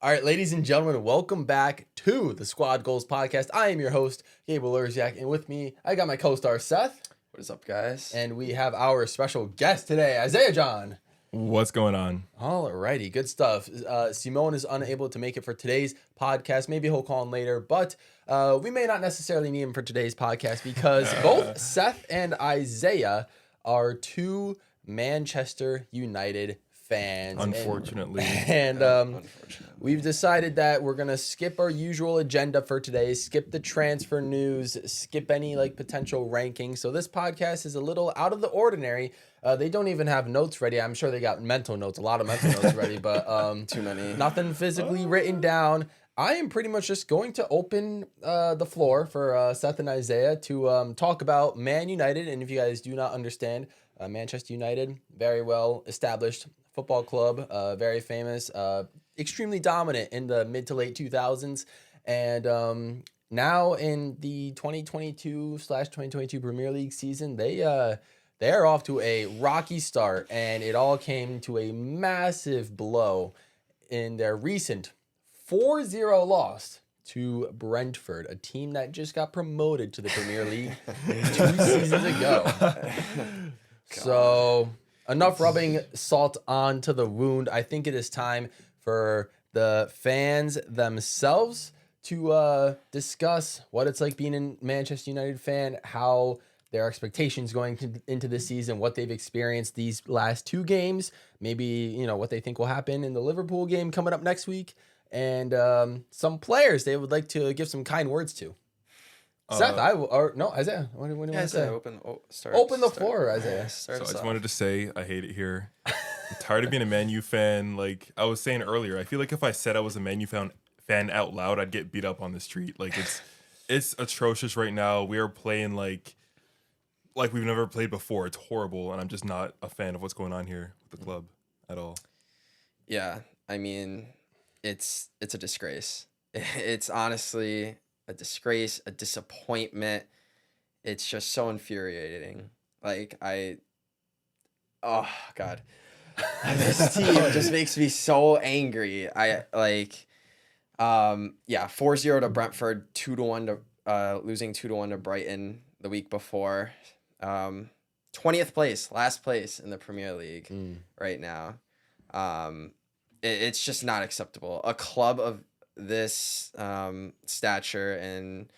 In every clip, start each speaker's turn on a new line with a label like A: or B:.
A: All right, ladies and gentlemen, welcome back to the Squad Goals Podcast. I am your host, Gabriel Urziak, and with me, I got my co-star, Seth.
B: What is up, guys?
A: And we have our special guest today, Isaiah John.
C: What's going on?
A: All righty, good stuff. Simone is unable to make it for today's podcast. Maybe he'll call in later, but we may not necessarily need him for today's podcast because both Seth and Isaiah are two Manchester United fans.
C: Unfortunately.
A: And we've decided that we're going to skip our usual agenda for today, skip the transfer news, skip any potential rankings. So this podcast is a little out of the ordinary. They don't even have notes ready. I'm sure they got mental notes, a lot of mental notes ready, but
B: too many.
A: Nothing physically written down. I am pretty much just going to open the floor for Seth and Isaiah to talk about Man United. And if you guys do not understand, Manchester United, very well established football club, very famous, extremely dominant in the mid to late 2000s. And now in the 2022/2023 Premier League season, they are off to a rocky start, and it all came to a massive blow in their recent 4-0 loss to Brentford, a team that just got promoted to the Premier League 2 seasons ago. So enough rubbing salt onto the wound. I think it is time for the fans themselves to discuss what it's like being a Manchester United fan, how their expectations going into this season, what they've experienced these last two games, maybe what they think will happen in the Liverpool game coming up next week, and some players they would like to give some kind words to. Seth, Isaiah. What do you want to say?
B: Open
A: the floor, Isaiah.
C: So I just wanted to say I hate it here. I'm tired of being a Man U fan. Like I was saying earlier, I feel like if I said I was a Man U fan out loud, I'd get beat up on the street. Like it's atrocious right now. We are playing like we've never played before. It's horrible, and I'm just not a fan of what's going on here with the club at all.
B: Yeah, I mean, it's a disgrace. It's honestly a disgrace, a disappointment. It's just so infuriating. Oh God, this team just makes me so angry. 4-0 to Brentford, 2-1 to losing 2-1 to Brighton the week before. 20th place, last place in the Premier League right now. It's just not acceptable. A club of this stature and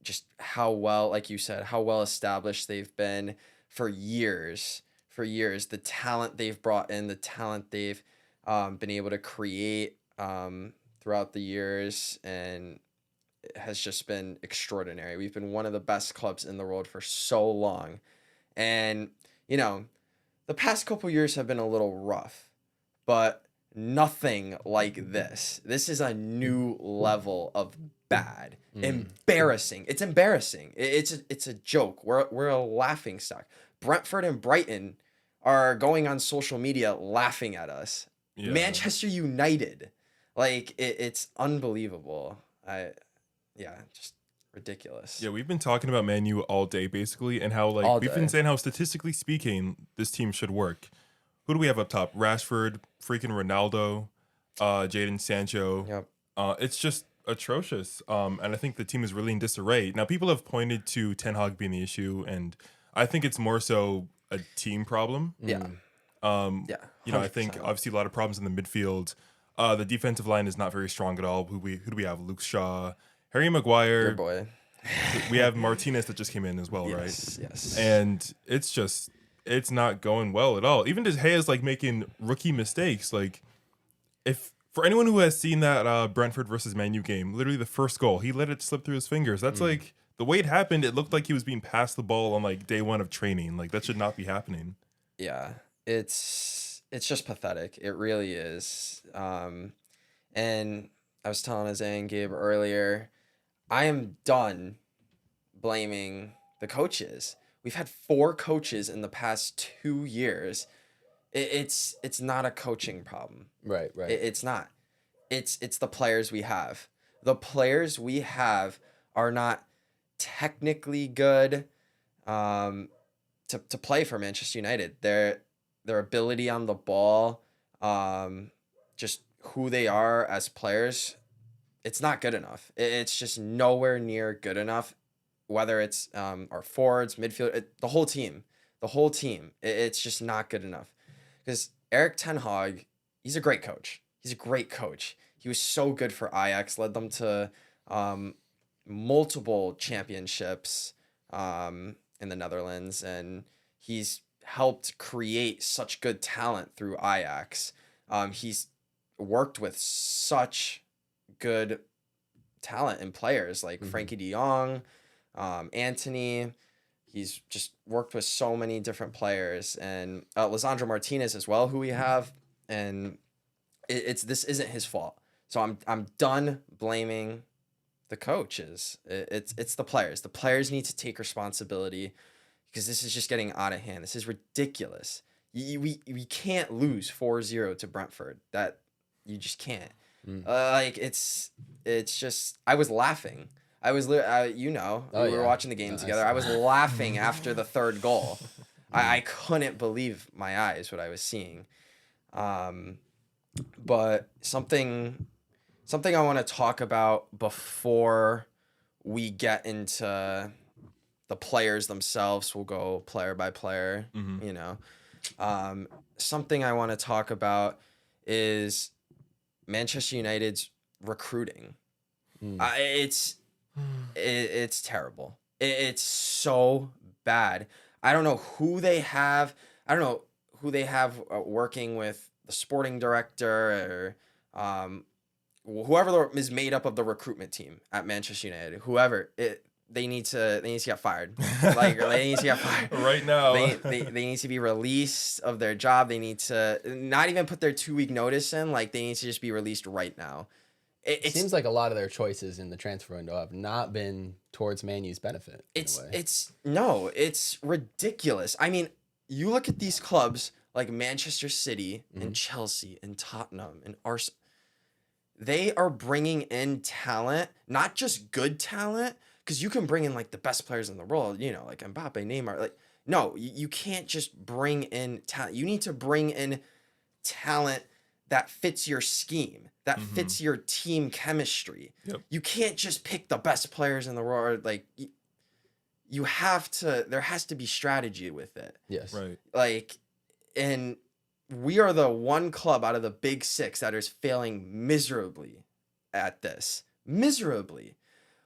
B: just how well, like you said, how well established they've been for years. The talent they've brought in, the talent they've been able to create throughout the years, and it has just been extraordinary. We've been one of the best clubs in the world for so long. And, the past couple years have been a little rough, but nothing like this. This is a new level of bad. Embarrassing. It's embarrassing. It's a joke. We're a laughing stock. Brentford and Brighton are going on social media laughing at us. Yeah. Manchester United. It's unbelievable. Just ridiculous.
C: Yeah, we've been talking about Man U all day, basically, and how we've been saying how statistically speaking this team should work. Who do we have up top? Rashford, freaking Ronaldo, Jadon Sancho.
B: Yep.
C: It's just atrocious. And I think the team is really in disarray. Now, people have pointed to Ten Hag being the issue, and I think it's more so a team problem.
B: Yeah.
C: I think obviously a lot of problems in the midfield. The defensive line is not very strong at all. Who do we have? Luke Shaw, Harry Maguire.
B: Good boy.
C: We have Martinez that just came in as well, right?
B: Yes.
C: And it's not going well at all. Even De Gea's making rookie mistakes. If for anyone who has seen that Brentford versus Man U game, literally the first goal, he let it slip through his fingers. That's the way it happened. It looked like he was being passed the ball on day one of training. That should not be happening.
B: Yeah, it's just pathetic. It really is. And I was telling Isaiah and Gabe earlier, I am done blaming the coaches. We've had 4 coaches in the past 2 years. It's not a coaching problem.
A: Right.
B: It's not. It's the players we have. The players we have are not technically good to play for Manchester United. Their ability on the ball, just who they are as players, it's not good enough. It's just nowhere near good enough. Whether it's our forwards, midfield, the whole team, it's just not good enough. Because Eric Ten Hag, he's a great coach. He's a great coach. He was so good for Ajax, led them to multiple championships in the Netherlands, and he's helped create such good talent through Ajax. He's worked with such good talent and players like Frankie de Jong, Anthony. He's just worked with so many different players, and Lisandro Martinez as well, who we have, and this isn't his fault. So I'm done blaming the coaches. It's the players. The players need to take responsibility, because this is just getting out of hand. This is ridiculous. We can't lose 4-0 to Brentford. That you just can't. Like it's just, I was laughing. I was we were watching the game together. I was laughing after the third goal. I couldn't believe my eyes what I was seeing. But something I want to talk about before we get into the players themselves. We'll go player by player. Something I want to talk about is Manchester United's recruiting. It's terrible. It's so bad. I don't know who they have. Working with the sporting director or whoever is made up of the recruitment team at Manchester United. Whoever they need to get fired. Like they need to get fired
C: right now.
B: They need to be released of their job. They need to not even put their 2-week notice in. Like they need to just be released right now.
A: It seems like a lot of their choices in the transfer window have not been towards Man U's benefit.
B: It's ridiculous. I mean, you look at these clubs like Manchester City and Chelsea and Tottenham and Arsenal. They are bringing in talent, not just good talent, because you can bring in like the best players in the world, like Mbappe, Neymar. Like, no, you can't just bring in talent. You need to bring in talent that fits your scheme, that fits your team chemistry.
C: Yep.
B: You can't just pick the best players in the world. Like, you have to. There has to be strategy with it.
A: Yes.
C: Right.
B: Like, and we are the one club out of the big six that is failing miserably at this. Miserably.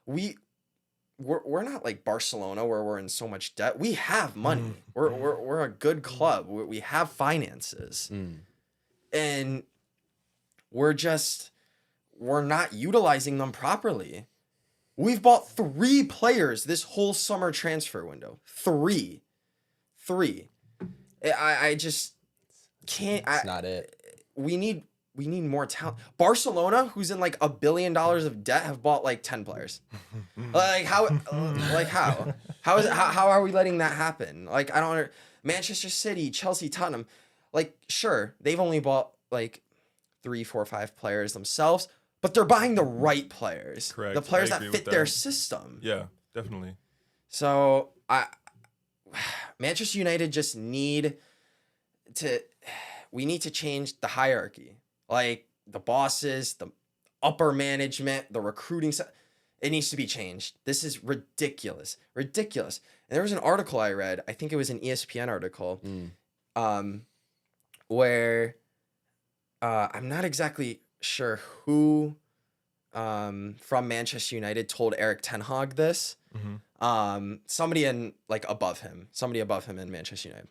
B: We're not like Barcelona where we're in so much debt. We have money. We're a good club. We have finances. And we're not utilizing them properly. We've bought 3 players this whole summer transfer window. 3. I just can't.
A: It's not it.
B: We need more talent. Barcelona, who's in like $1 billion of debt, have bought like 10 players. How are we letting that happen? Like, I don't. Manchester City, Chelsea, Tottenham, like, sure, they've only bought like 3, 4, 5 players themselves, but they're buying the right players.
C: Correct.
B: The players
C: I
B: that
C: agree
B: fit
C: with
B: their
C: that.
B: system.
C: Yeah, definitely.
B: So Manchester United just need to change the hierarchy. Like the bosses, the upper management, the recruiting stuff. It needs to be changed. This is ridiculous. Ridiculous. And there was an article I read, I think it was an ESPN article, where I'm not exactly sure who from Manchester United told Eric Ten Hag this. Somebody above him in Manchester United.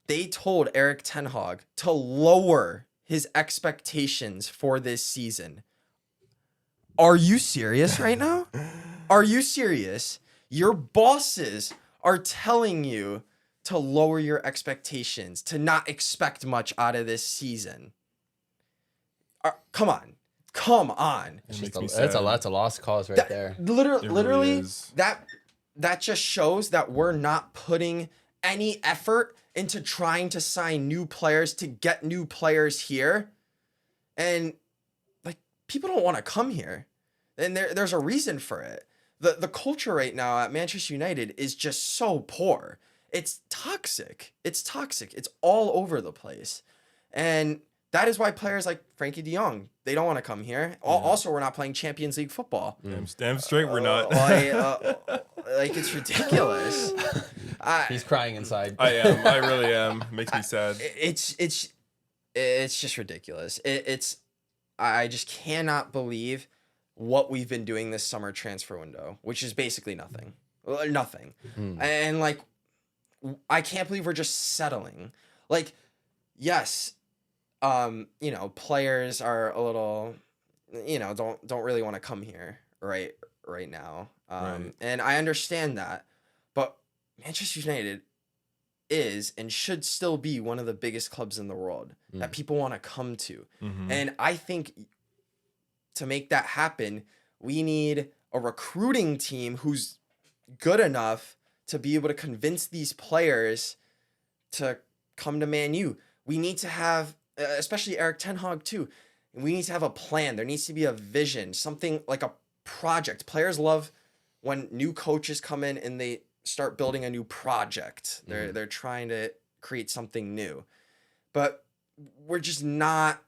B: They told Eric Ten Hag to lower his expectations for this season. Are you serious right now? Are you serious? Your bosses are telling you to lower your expectations, to not expect much out of this season. Come on.
A: That's a lost cause right there.
B: Literally,
C: It is.
B: that just shows that we're not putting any effort into trying to sign new players, to get new players here. And like, people don't want to come here. And there's a reason for it. The culture right now at Manchester United is just so poor. It's toxic. It's all over the place. And that is why players like Frankie de Jong, they don't want to come here. Also, we're not playing Champions League football.
C: Damn straight we're not.
B: Like it's ridiculous.
A: He's crying inside.
C: I am. I really am. Makes me sad.
B: It's just ridiculous. I just cannot believe what we've been doing this summer transfer window, which is basically nothing. Nothing. And like, I can't believe we're just settling. Like, yes, you know, players are a little, you know, don't really want to come here right now.
C: Right.
B: And I understand that, but Manchester United is and should still be one of the biggest clubs in the world that people want to come to. And I think to make that happen, we need a recruiting team who's good enough to be able to convince these players to come to Man U. We need to have, especially Eric Ten Hag too, we need to have a plan. There needs to be a vision, something like a project. Players love when new coaches come in and they start building a new project. They're trying to create something new. But we're just not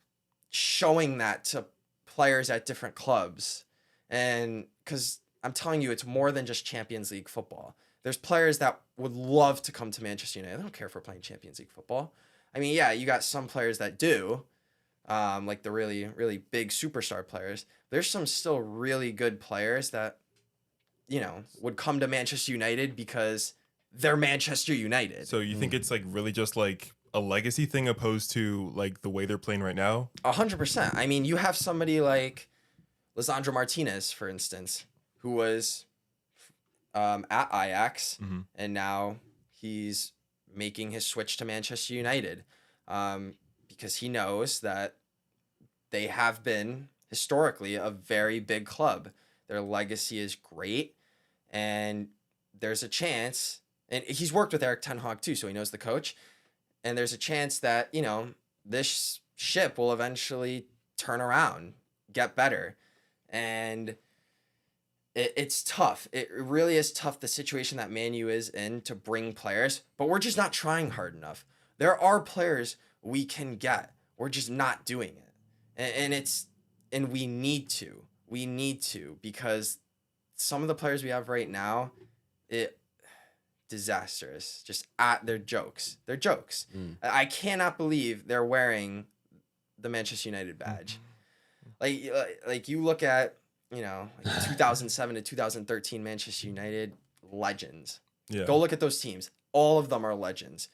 B: showing that to players at different clubs. And because I'm telling you, it's more than just Champions League football. There's players that would love to come to Manchester United. They don't care if we're playing Champions League football. I mean, yeah, you got some players that do, like the really, really big superstar players. There's some still really good players that, you know, would come to Manchester United because they're Manchester United.
C: So you think it's like really just like a legacy thing opposed to like the way they're playing right now?
B: 100%. I mean, you have somebody like Lisandro Martinez, for instance, who was at Ajax, and now he's making his switch to Manchester United because he knows that they have been historically a very big club. Their legacy is great, and there's a chance, and he's worked with Eric Ten Hag too, so he knows the coach, and there's a chance that, you know, this ship will eventually turn around, get better. And it's tough. It really is tough, the situation that Man U is in, to bring players, but we're just not trying hard enough. There are players we can get. We're just not doing it. And we need to. We need to, because some of the players we have right now, disastrous. Just they're jokes. They're jokes. I cannot believe they're wearing the Manchester United badge. Like you look at, you know, like 2007 to 2013 Manchester United legends.
C: Yeah.
B: Go look at those teams. All of them are legends.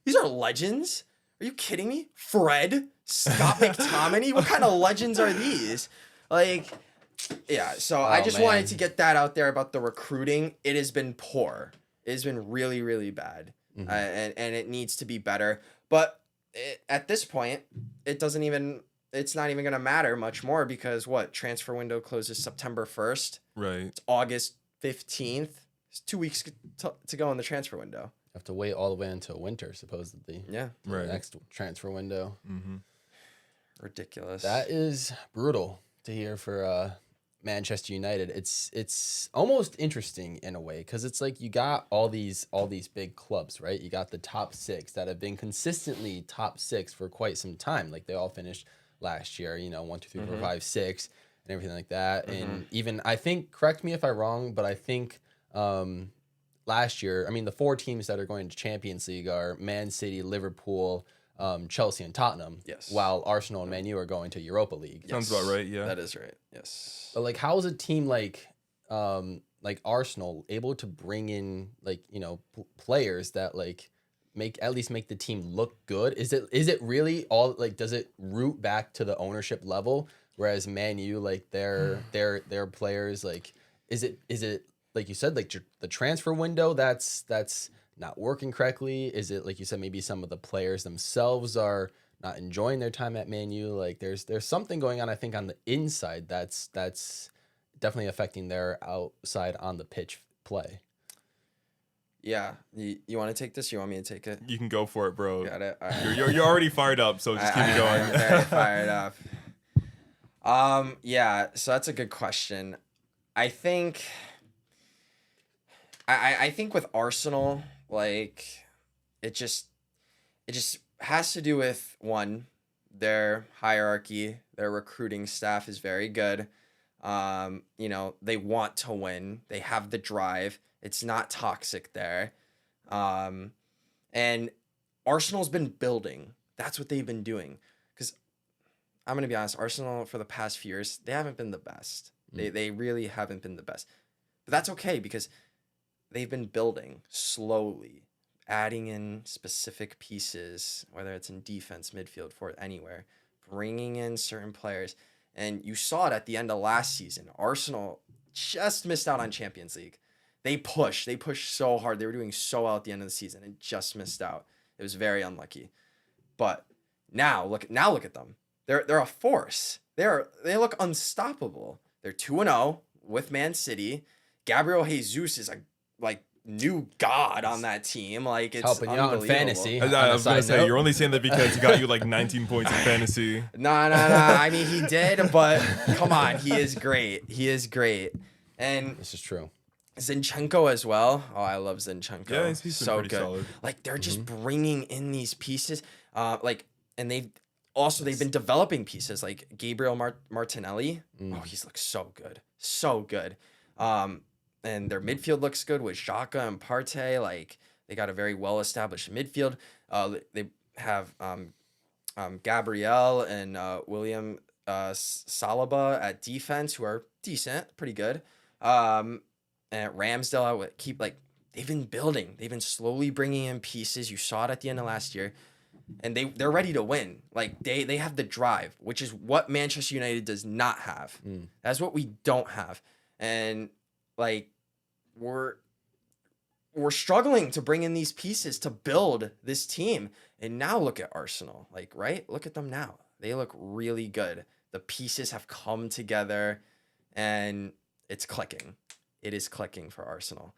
B: These are legends? Are you kidding me? Fred, Scott McTominay, what kind of legends are these? Like, yeah. So I just wanted to get that out there about the recruiting. It has been poor. It has been really, really bad, and it needs to be better. But at this point, it's not even going to matter much more, because transfer window closes September 1st.
C: Right.
B: It's August 15th. It's 2 weeks to go in the transfer window.
A: Have to wait all the way until winter, supposedly.
B: Yeah.
C: Right.
A: The next transfer window.
B: Ridiculous.
A: That is brutal to hear for Manchester United. It's almost interesting in a way, because it's like you got all these big clubs, right? You got the top six that have been consistently top six for quite some time. Like they all finished last year, you know, 1, 2, 3, 4, 5, 6, and everything like that. And even, I think, correct me if I'm wrong, but I think last year, I mean, the 4 teams that are going to Champions League are Man City, Liverpool, Chelsea, and Tottenham.
B: Yes.
A: While Arsenal and Man U are going to Europa League.
C: Sounds about right, yeah.
B: That is right. Yes.
A: But like, how is a team like Arsenal able to bring in, like, you know, players that like at least make the team look good? Is it really all, like, does it root back to the ownership level? Whereas Man U, like their players, like, is it like you said, like the transfer window that's not working correctly? Is it, like you said, maybe some of the players themselves are not enjoying their time at Man U? Like there's something going on, I think, on the inside that's definitely affecting their outside on the pitch play.
B: Yeah. You want to take this? You want me to take it?
C: You can go for it, bro.
B: Got it. All right.
C: You're already fired up, so just keep it going.
B: I'm very fired up. Yeah, so that's a good question. I think with Arsenal, like, it just has to do with, one, their hierarchy, their recruiting staff is very good. You know, they want to win. They have the drive. It's not toxic there. And Arsenal's been building. That's what they've been doing. Because I'm going to be honest, Arsenal for the past few years, they haven't been the best. They really haven't been the best. But that's okay because they've been building slowly, adding in specific pieces, whether it's in defense, midfield, forward, anywhere, bringing in certain players. And you saw it at the end of last season. Arsenal just missed out on Champions League. They pushed so hard. They were doing so well at the end of the season and just missed out. It was very unlucky. But now look at them. They're a force. They look unstoppable. They're 2-0 with Man City. Gabriel Jesus is a new god on that team. Like, it's
A: helping you out in fantasy.
C: I was gonna say, you're only saying that because he got you like 19 points in fantasy.
B: Nah. I mean, he did, but come on, he is great. And
A: This is true.
B: Zinchenko as well. Oh, I love Zinchenko.
C: Yeah, he's
B: so
C: pretty
B: good.
C: solid.
B: Like, they're just bringing in these pieces. And they've been developing pieces like Gabriel Martinelli. Oh, he's looked so good. And their midfield looks good with Xhaka and Partey. Like, they got a very well-established midfield. They have Gabriel and William Saliba at defense, who are decent, pretty good. And at Ramsdale, I would keep, like, they've been building. They've been slowly bringing in pieces. You saw it at the end of last year. And they're ready to win. Like, they have the drive, which is what Manchester United does not have. That's what we don't have. And, like, we're struggling to bring in these pieces to build this team. And now look at Arsenal. Like, right? Look at them now. They look really good. The pieces have come together, and it's clicking. It is clicking for Arsenal.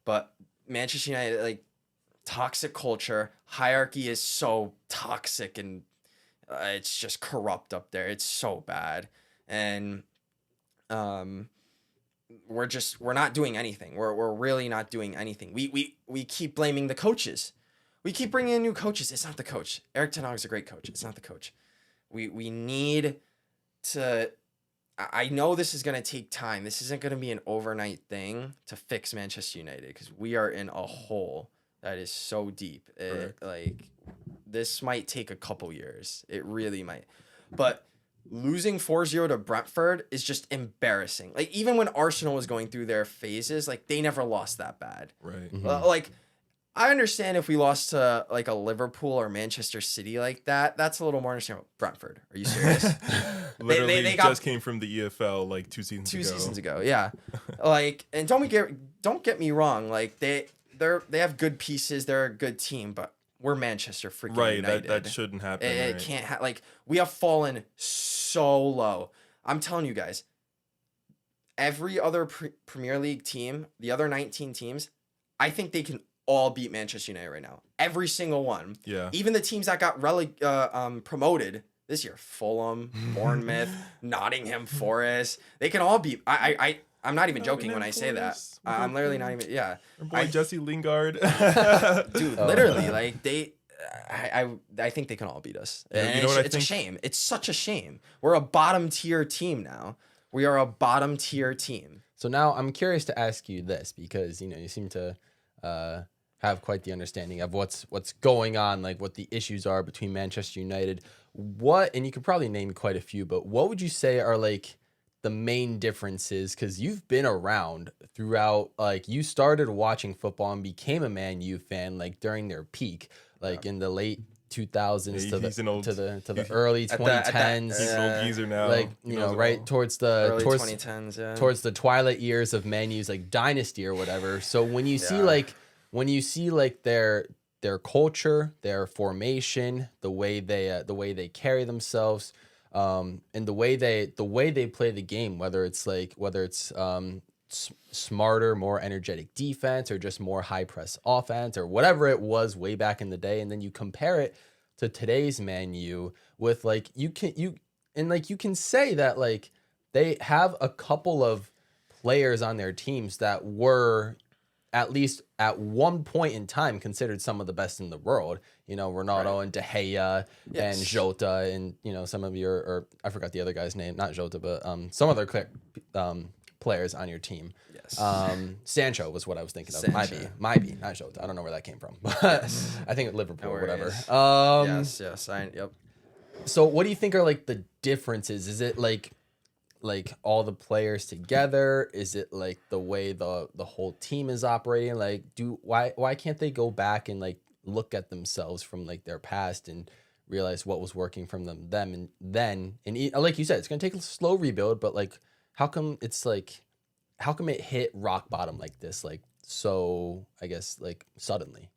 B: But Manchester United, like, toxic culture, hierarchy is so toxic, and it's just corrupt up there. It's so bad. And we're not doing anything. We're really not doing anything. We keep blaming the coaches. We keep bringing in new coaches. It's not the coach. Eric Ten Hag is a great coach. It's not the coach. We need to. I know this is going to take time. This isn't going to be an overnight thing to fix Manchester United, because we are in a hole that is so deep. Like, this might take a couple years. It really might. But losing 4-0 to Brentford is just embarrassing. Like, even when Arsenal was going through their phases, like, they never lost that bad.
C: Right.
B: Like, I understand if we lost to, like, a Liverpool or Manchester City like that. That's a little more understandable. Brentford, are you serious?
C: Literally
B: they
C: just came from the EFL like 2 seasons ago.
B: 2 seasons ago, yeah. Like, and don't get me wrong. Like, they have good pieces. They're a good team, but we're Manchester freaking United.
C: That shouldn't happen.
B: It
C: right?
B: can't like, we have fallen so low. I'm telling you guys, every other Premier League team, the other 19 teams, I think they can all beat Manchester United right now. Every single one.
C: Yeah.
B: Even the teams that got promoted this year, Fulham, Bournemouth, Nottingham Forest, they can all beat. I'm not even joking when I say that. I'm literally not even. Yeah.
C: Our boy Jesse Lingard.
B: Dude, literally, like, I think they can all beat us. And
C: you know what I
B: it's a
C: think?
B: shame. It's such a shame. We're a bottom tier team now. We are a bottom tier team.
A: So now I'm curious to ask you this, because, you seem to have quite the understanding of what's going on, like what the issues are between Manchester United. And you could probably name quite a few, but what would you say are, like, the main differences? Because you've been around throughout, like, you started watching football and became a Man U fan, like, during their peak, like in the late 2000s to the early 2010s.
C: He's an old geezer now.
A: Like, right towards the
B: Early 2010s, yeah.
A: towards the twilight years of Man U's, like, dynasty or whatever. So when you see their culture, their formation, the way they carry themselves, and the way they play the game, whether it's smarter, more energetic defense, or just more high press offense, or whatever it was way back in the day, and then you compare it to today's Man U with, like, you can say that, like, they have a couple of players on their teams that were at least at one point in time considered some of the best in the world. You know, Ronaldo and De Gea and Jota and, you know, some of your, or I forgot the other guy's name, not Jota, but some other players on your team.
B: Yes.
A: Sancho was what I was thinking of.
B: Sancho.
A: Might be, not Jota. I don't know where that came from. But I think Liverpool or whatever.
B: Yes. Yep.
A: So what do you think are like the differences? Is it like all the players together? Is it like the way the whole team is operating? Like, why can't they go back and like look at themselves from like their past and realize what was working from them and then like you said, it's gonna take a slow rebuild, but like how come it hit rock bottom like this, like so I guess like suddenly?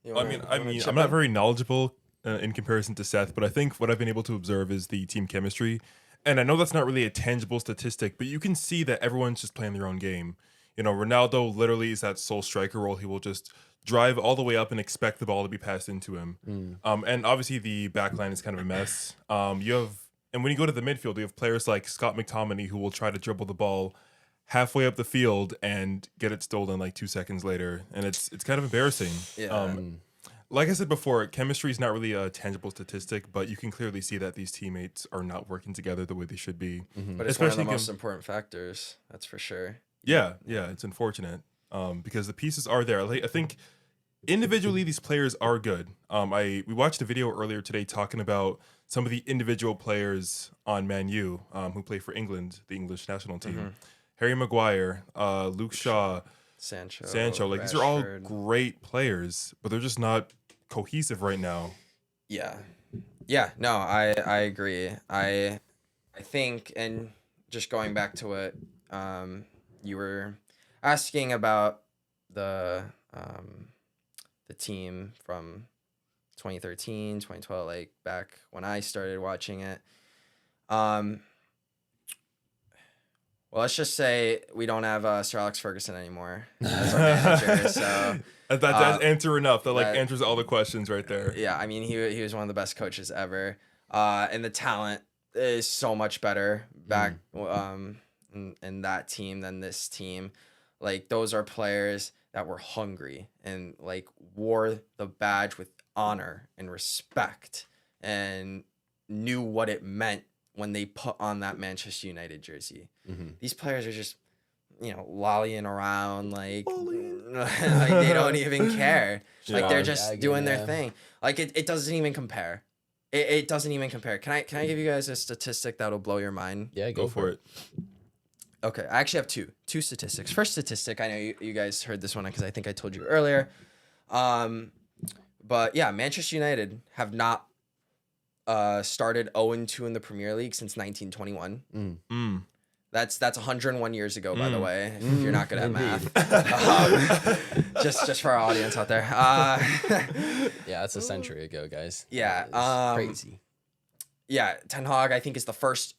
C: I mean, I'm not very knowledgeable in comparison to Seth, but I think what I've been able to observe is the team chemistry. And I know that's not really a tangible statistic, but you can see that everyone's just playing their own game. You know, Ronaldo literally is that sole striker role. He will just drive all the way up and expect the ball to be passed into him. And obviously the back line is kind of a mess. And when you go to the midfield, you have players like Scott McTominay who will try to dribble the ball halfway up the field and get it stolen like 2 seconds later. And it's kind of embarrassing.
B: Yeah.
C: Like I said before, chemistry is not really a tangible statistic, but you can clearly see that these teammates are not working together the way they should be.
B: But it's one of the most important factors, that's for sure.
C: Yeah, it's unfortunate because the pieces are there. I think individually these players are good. We watched a video earlier today talking about some of the individual players on Man U who play for England, the English national team. Harry Maguire, Luke Shaw, Sancho. Like these are all great players, but they're just not cohesive right now.
B: Yeah. No, I agree. I think, and just going back to what you were asking about the team from 2013, 2012, like back when I started watching it. Well, let's just say we don't have Sir Alex Ferguson anymore as our manager. So
C: that's answer enough. That answers all the questions right there.
B: Yeah, I mean he was one of the best coaches ever, and the talent is so much better back in that team than this team. Like those are players that were hungry and like wore the badge with honor and respect and knew what it meant when they put on that Manchester United jersey. These players are just, you know, lollying around like they don't even care. Like they're just doing their thing. Like it doesn't even compare. It doesn't even compare. Can I give you guys a statistic that'll blow your mind?
A: Yeah, go for it.
B: Okay, I actually have two statistics. First statistic, I know you guys heard this one because I think I told you earlier. But yeah, Manchester United have not started 0-2 in the Premier League since 1921. That's 101 years ago, by the way, if you're not good at math. Just for our audience out there.
A: Yeah, that's a century ago, guys.
B: Yeah.
A: Crazy.
B: Yeah, Ten Hag, I think, is the first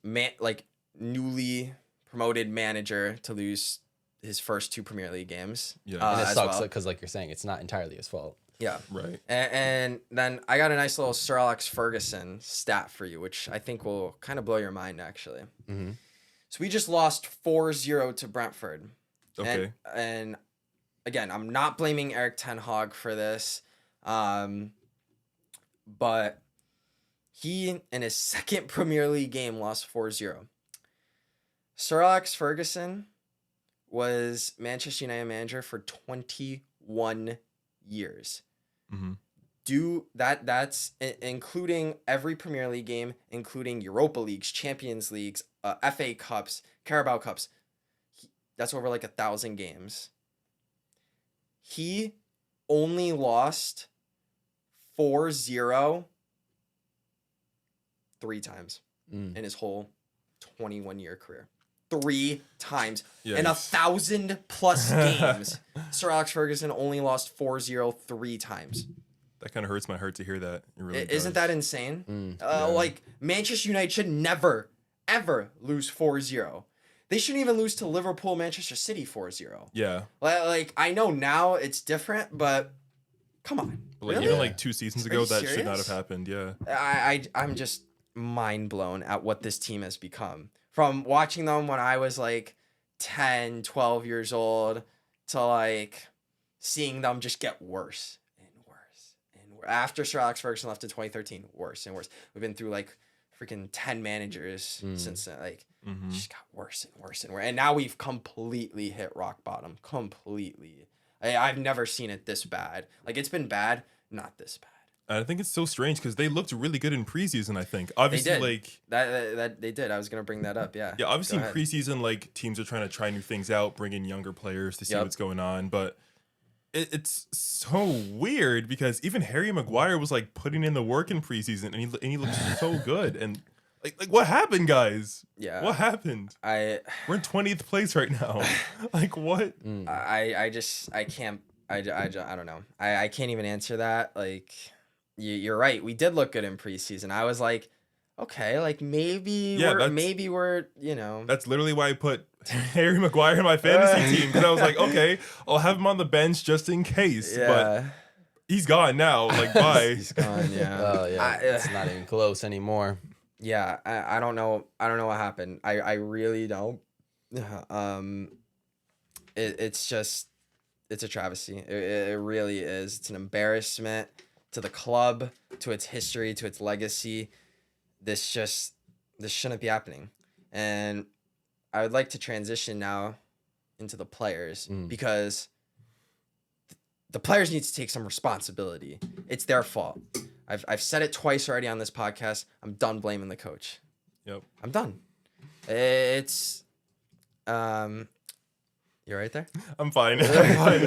B: newly promoted manager to lose his first 2 Premier League games.
C: Yeah.
A: And it sucks because, like you're saying, it's not entirely his fault.
B: Yeah.
C: Right.
B: And then I got a nice little Sir Alex Ferguson stat for you, which I think will kind of blow your mind, actually. So we just lost 4-0 to Brentford.
C: Okay.
B: And again, I'm not blaming Eric Ten Hag for this. But he, in his second Premier League game, lost 4-0. Sir Alex Ferguson was Manchester United manager for 21 years. That's including every Premier League game, including Europa Leagues, Champions Leagues, FA Cups, Carabao Cups. That's over like 1,000 games. He only lost 4-0 3 times in his whole 21-year career. 3 times.
C: Yikes.
B: In 1,000+ games, Sir Alex Ferguson only lost 4-0 3 times.
C: That kind of hurts my heart to hear that. It really
B: Isn't
C: does.
B: that insane? Like, Manchester United should never, ever lose 4-0. They shouldn't even lose to Liverpool, Manchester City 4-0.
C: Yeah.
B: Like, I know now it's different, but come on.
C: But like,
B: really?
C: even like 2 seasons ago, that should not
B: serious?
C: have happened. Yeah.
B: I'm just mind blown at what this team has become. From watching them when I was like 10, 12 years old to like seeing them just get worse and worse and worse. After Sir Alex Ferguson left in 2013, worse and worse. We've been through like freaking 10 managers since then. Like, just got worse and worse and worse. And now we've completely hit rock bottom. Completely. I've never seen it this bad. Like, it's been bad, not this bad.
C: I think it's so strange because they looked really good in preseason. I think obviously
B: They did.
C: like
B: that they did. I was gonna bring that up. Yeah.
C: yeah, obviously
B: Go
C: in
B: ahead.
C: preseason like teams are trying to try new things out, bring in younger players to see
B: Yep.
C: what's going on. But it's so weird because even Harry Maguire was like putting in the work in preseason and he looked so good. And like what happened, guys?
B: Yeah.
C: What happened? We're in 20th place right now. Like what?
B: I can't. I don't know. I can't even answer that. Like, you're right. We did look good in preseason. I was like, okay, like maybe we're you know.
C: That's literally why I put Harry Maguire in my fantasy team because I was like, okay, I'll have him on the bench just in case.
B: Yeah.
C: But he's gone now. Like, bye.
B: He's gone. Yeah.
A: Oh yeah, it's not even close anymore.
B: Yeah. I don't know. I don't know what happened. I really don't. It's just, it's a travesty. It really is. It's an embarrassment to the club, to its history, to its legacy. This shouldn't be happening. And I would like to transition now into the players because the players need to take some responsibility. It's their fault. I've said it twice already on this podcast. I'm done blaming the coach.
C: Yep.
B: I'm done. It's you're right there?
C: I'm fine. I'm fine.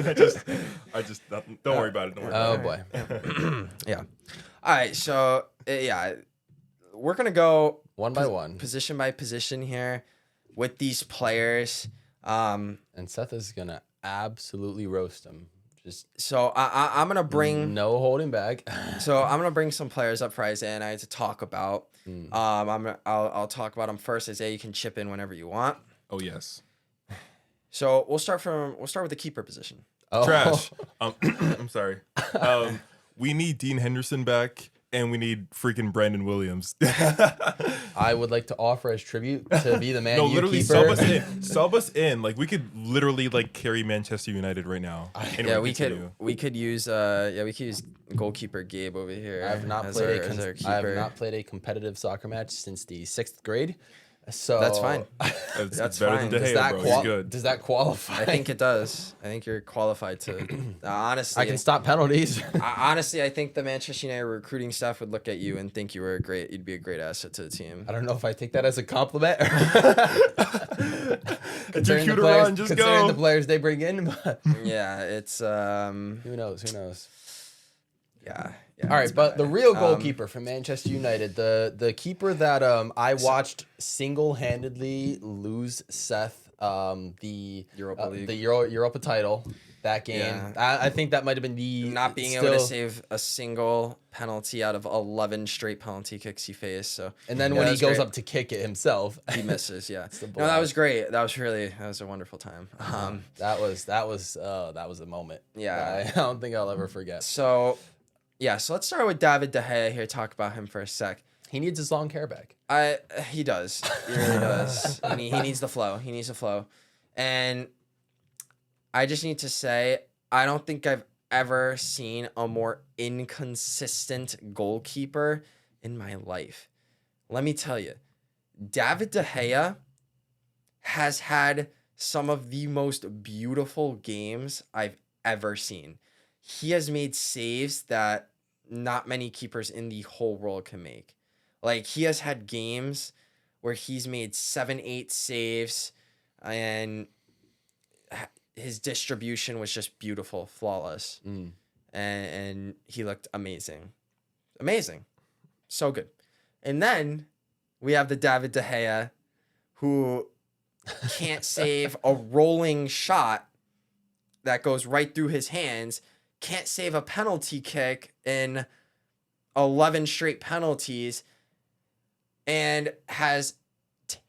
C: I just don't worry about it. Don't worry
A: Oh
C: about it.
A: boy,
B: Yeah. All right. So yeah, we're gonna go
A: one by one,
B: position by position here with these players.
A: and Seth is gonna absolutely roast him. Just
B: So I'm gonna bring
A: no holding back.
B: So I'm gonna bring some players up for Isaiah and I to talk about. I'll talk about them first. Isaiah, you can chip in whenever you want.
C: Oh yes.
B: So we'll start with the keeper position.
A: Oh.
C: Trash. I'm sorry. We need Dean Henderson back, and we need freaking Brandon Williams.
A: I would like to offer as tribute to be the Man
C: No,
A: U
C: literally
A: keeper.
C: sub us in. Sub us in. Like we could literally like carry Manchester United right now. Anyway,
B: Yeah, we
C: continue.
B: could use goalkeeper Gabe over here.
A: I have not
B: as
A: played
B: our- as our
A: I have
B: keeper.
A: not played a competitive soccer match since the 6th grade. So
B: That's fine.
C: It's
B: That's
C: better
B: fine.
C: than De
A: Does
C: Gea,
A: that
C: bro. He's good.
A: does that qualify?
B: I think it does. I think you're qualified to. Honestly,
A: I can stop penalties.
B: honestly, I think the Manchester United recruiting staff would look at you and think you'd be a great asset to the team.
A: I don't know if I take that as a compliment.
C: Get your cuter
A: players,
C: on, just
A: considering
C: go.
A: the players they bring in, but
B: Yeah, it's
A: who knows?
B: yeah.
A: All right,
B: it's
A: but
B: bad.
A: the real goalkeeper for Manchester United, the keeper that I watched single-handedly lose Seth the
B: Europa League.
A: the Europa title that game.
B: Yeah.
A: I think that might have been the
B: not being able to save a single penalty out of 11 straight penalty kicks he faced. So
A: And then
B: yeah,
A: when
B: that
A: he
B: was
A: goes
B: great.
A: up to kick it himself,
B: He misses. Yeah,
A: the
B: no, that was great. That was a wonderful time.
A: that was a moment.
B: Yeah.
A: that I don't think I'll ever forget.
B: So let's start with David De Gea here. Talk about him for a sec.
A: He needs his long hair back.
B: He does. He really does. He needs the flow. He needs the flow. And I just need to say, I don't think I've ever seen a more inconsistent goalkeeper in my life. Let me tell you, David De Gea has had some of the most beautiful games I've ever seen. He has made saves that not many keepers in the whole world can make. Like, he has had games where he's made 7-8 saves and his distribution was just beautiful, flawless. And he looked amazing. So good. And then we have the David De Gea who can't save a rolling shot that goes right through his hands, can't save a penalty kick in 11 straight penalties, and has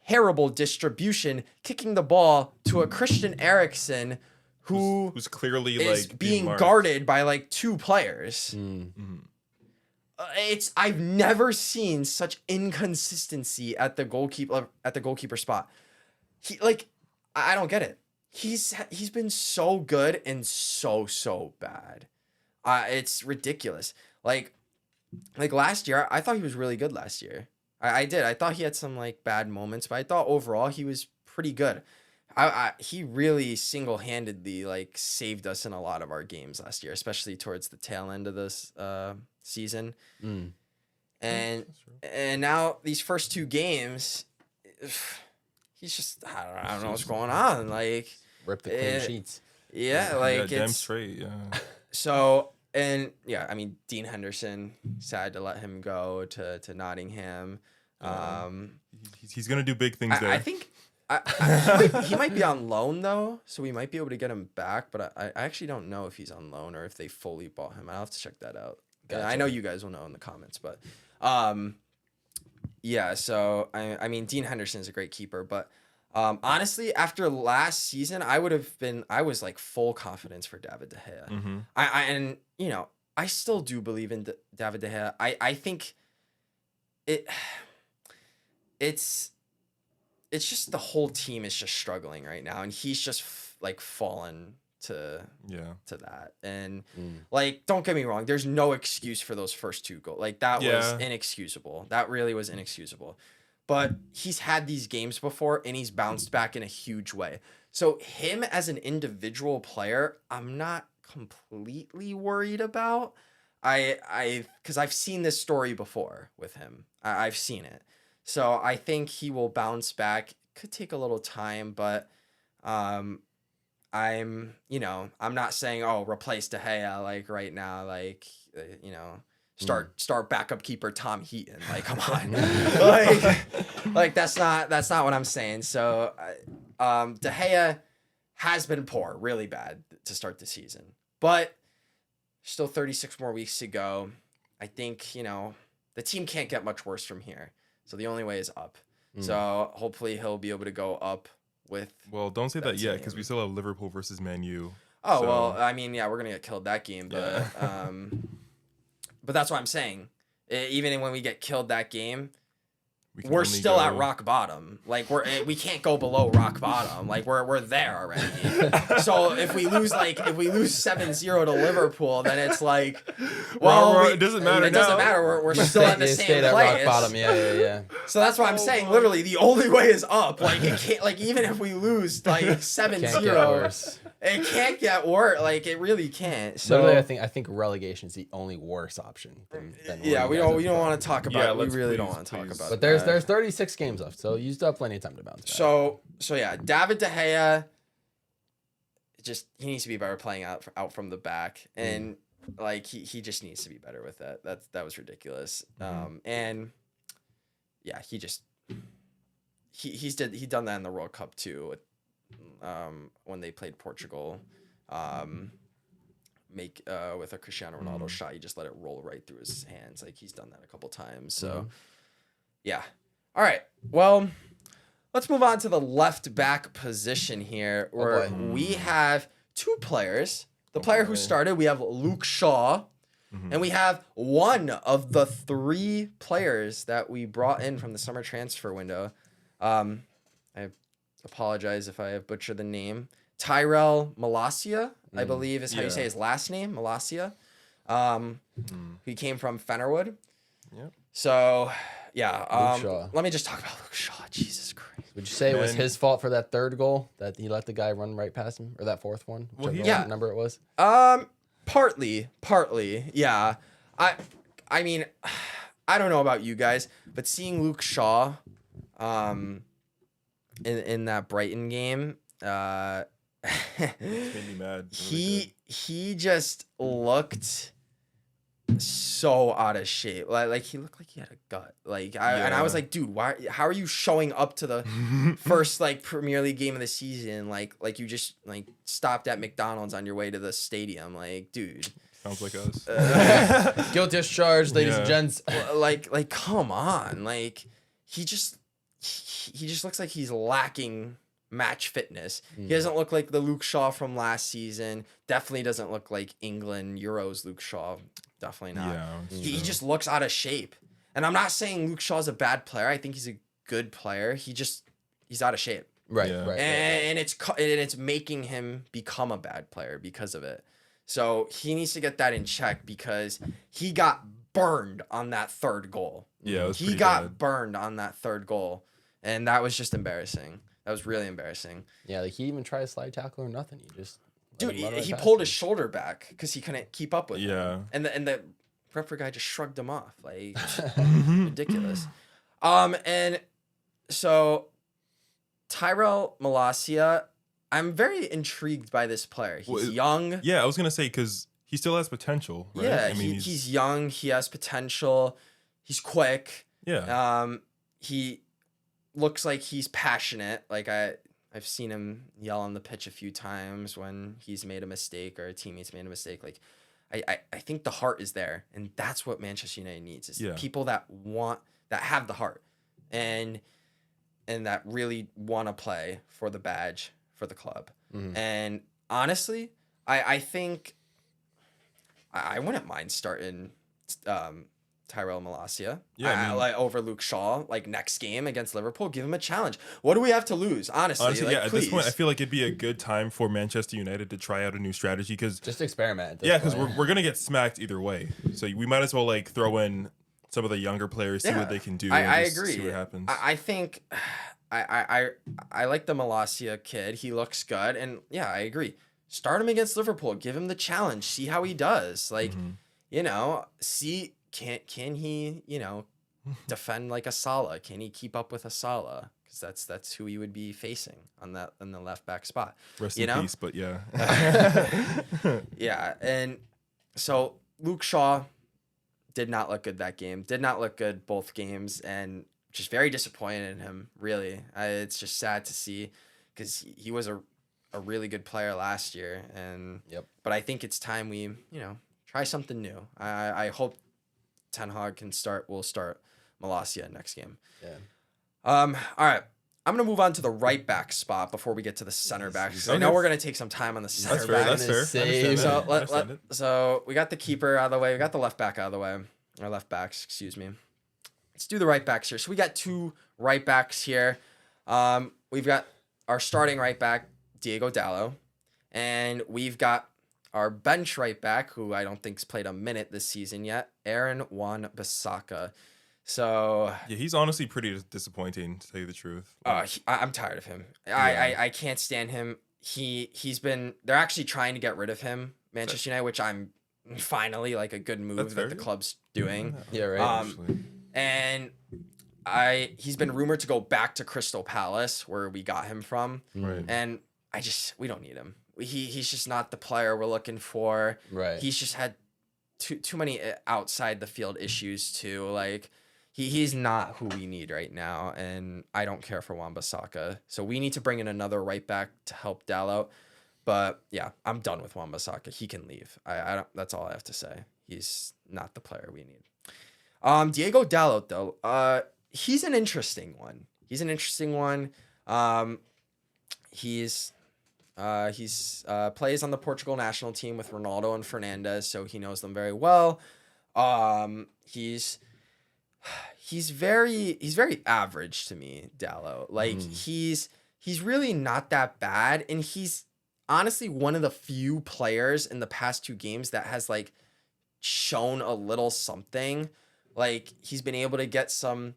B: terrible distribution, kicking the ball to a Christian Eriksen
C: who's clearly
B: is
C: like
B: being
C: marked.
B: guarded by like 2 players. I've never seen such inconsistency at the goalkeeper spot. I don't get it. He's been so good and so bad. It's ridiculous. Like last year, I thought he was really good last year. I did. I thought he had some like bad moments, but I thought overall he was pretty good. He really single-handedly like saved us in a lot of our games last year, especially towards the tail end of this season. And now these first 2 games, he's just I don't know what's going on. Like
A: Rip the clean sheets.
B: Yeah, like
C: damn
B: it's
C: straight. Yeah.
B: so. And yeah, I mean, Dean Henderson, sad to let him go to Nottingham.
C: He's gonna do big things there.
B: I think he might be on loan though, so we might be able to get him back. But I actually don't know if he's on loan or if they fully bought him. I'll have to check that out. Gotcha. I know you guys will know in the comments, but yeah. So I mean, Dean Henderson is a great keeper, but honestly, after last season, I was like full confidence for David De Gea.
C: Mm-hmm.
B: And you know, I still do believe in David De Gea. I think it's just the whole team is just struggling right now, and he's just like fallen to that. And like, don't get me wrong, there's no excuse for those first 2 goals. Like that was inexcusable. That really was inexcusable. But he's had these games before and he's bounced back in a huge way. So him as an individual player, I'm not completely worried about. Because I've seen this story before with him. I've seen it. So I think he will bounce back. Could take a little time, but I'm not saying, replace De Gea like right now, like, start backup keeper Tom Heaton. Like, come on. like that's not what I'm saying. So De Gea has been poor, really bad to start the season. But still 36 more weeks to go. I think, the team can't get much worse from here. So the only way is up. So hopefully he'll be able to go up with.
C: Well, don't say that yet, because we still have Liverpool versus Man U.
B: Oh, so. Well, I mean, yeah, we're going to get killed that game. But but that's what I'm saying. Even when we get killed that game, we're still at rock bottom. Like we can't go below rock bottom. Like we're there already. So if we lose 7-0 to Liverpool, then it's like,
C: it doesn't matter.
B: It doesn't matter. We're still at the same place.
A: Rock bottom. Yeah.
B: So that's what I'm saying. Literally, the only way is up. Like it can't. Like even if we lose 7-0. It can't get worse. Like it really can't. So
A: literally, I think relegation is the only worse option. Than
B: we don't want to talk about it. We really don't want to talk about it.
A: But there's 36 games left, so you still have plenty of time to bounce back. So
B: yeah, David De Gea. He needs to be better playing out from the back, and like he just needs to be better with that. That was ridiculous. And yeah, he's done that in the World Cup too. When they played Portugal, with a Cristiano Ronaldo shot, he just let it roll right through his hands. Like he's done that a couple times. So yeah. All right. Well, let's move on to the left back position here, where we have 2 players. The player who started, we have Luke Shaw, and we have one of the 3 players that we brought in from the summer transfer window. I apologize if I have butchered the name. Tyrell Malacia, I believe is how you say his last name, Malacia. He came from Fennerwood.
C: Yep.
B: So, yeah. Let me just talk about Luke Shaw. Jesus Christ.
A: Would you say it was his fault for that 3rd goal that he let the guy run right past him, or that 4th one?
C: Well,
A: what number it was?
B: Partly. Yeah. I mean, I don't know about you guys, but seeing Luke Shaw, in that Brighton game,
C: it made me mad.
B: He just looked so out of shape. Like he looked like he had a gut. And I was like, dude, how are you showing up to the first Premier League game of the season? Like you just stopped at McDonald's on your way to the stadium. Like, dude.
C: Sounds like us.
A: Guilt discharge, ladies and gents.
B: Like come on. Like he just looks like he's lacking match fitness. He doesn't look like the Luke Shaw from last season. Definitely doesn't look like England Euros Luke Shaw. Definitely not.
C: Yeah,
B: he just looks out of shape. And I'm not saying Luke Shaw's a bad player. I think he's a good player. He's out of shape.
A: Right,
C: Yeah.
A: right,
B: and it's making him become a bad player because of it. So he needs to get that in check because he got burned on that third goal.
C: Yeah, it was
B: He
C: pretty
B: got
C: bad.
B: burned on that third goal, and that was just embarrassing. That was really embarrassing.
A: Yeah, like he didn't even try a slide tackle or nothing. He just let
B: Dude,
A: him run right
B: he
A: past
B: pulled
A: him.
B: his shoulder back because he couldn't keep up with
C: Yeah.
B: him. And the Brentford guy just shrugged him off. Like,
C: Mm-hmm.
B: ridiculous. And so Tyrell Malacia, I'm very intrigued by this player. He's
C: Well,
B: young.
C: Yeah, I was gonna say because he still has potential, right?
B: Yeah,
C: I mean,
B: he's young. He has potential. He's quick.
C: yeah,
B: He looks like he's passionate. Like I've seen him yell on the pitch a few times when he's made a mistake or a teammate's made a mistake. Like I think the heart is there, and that's what Manchester United needs is
C: Yeah.
B: people that have the heart and that really want to play for the badge for the club.
A: Mhm.
B: And honestly, I think I wouldn't mind starting Tyrell Malacia.
C: Yeah, I mean-
B: like over Luke Shaw, like next game against Liverpool, give him a challenge. What do we have to lose? Honestly, like,
C: yeah. At this point, I
B: please.
C: feel like it'd be a good time for Manchester United to try out a new strategy because
A: Just experiment. At this
C: yeah, because
A: point.
C: we're gonna get smacked either way. So we might as well like throw in some of the younger players, see
B: Yeah,
C: what they can do.
B: I
C: and just
B: agree.
C: See what happens.
B: I think I like the Malacia kid. He looks good, and yeah, I agree. Start him against Liverpool. Give him the challenge. See how he does. Like, see can he defend like a Salah? Can he keep up with a Salah? Because that's who he would be facing on the left back spot.
C: Rest
B: you
C: in
B: know?
C: peace, but yeah.
B: Yeah, and so Luke Shaw did not look good that game. Did not look good both games, and just very disappointed in him. Really, it's just sad to see because he was a really good player last year, and but I think it's time we try something new. I hope Ten Hag will start Malacia next game.
A: Yeah.
B: All right. I'm gonna move on to the right back spot before we get to the center back. So I know
C: Okay.
B: we're gonna take some time on the center
C: That's fair.
B: back.
C: That's fair. I
A: Save.
C: understand
B: So
C: that. I understand it.
B: so we got the keeper out of the way. We got the left back out of the way. Or left backs, excuse me. Let's do the right backs here. So we got two right backs here. We've got our starting right back, Diego Dallo, and we've got our bench right back, who I don't think's played a minute this season yet, Aaron Wan-Bissaka. So
C: Yeah, he's honestly pretty disappointing to tell you the truth.
B: I'm tired of him.
C: Yeah.
B: I can't stand him. They're actually trying to get rid of him, Manchester United, which I'm finally like a good move
C: That's
B: that
C: fair,
B: the
C: yeah.
B: club's doing.
A: Yeah, right.
C: Actually.
B: And he's been rumored to go back to Crystal Palace where we got him from.
C: Right.
B: And we don't need him. He's just not the player we're looking for.
A: Right.
B: He's just had too many outside the field issues too. Like he's not who we need right now, and I don't care for Wan-Bissaka. So we need to bring in another right back to help Dal out. But yeah, I'm done with Wan-Bissaka. He can leave. I don't. That's all I have to say. He's not the player we need. Diego Dalot though, he's an interesting one. He's plays on the Portugal national team with Ronaldo and Fernandes, so he knows them very well. He's very average to me, Dallo. Like he's really not that bad, and he's honestly one of the few players in the past two games that has like shown a little something. Like he's been able to get some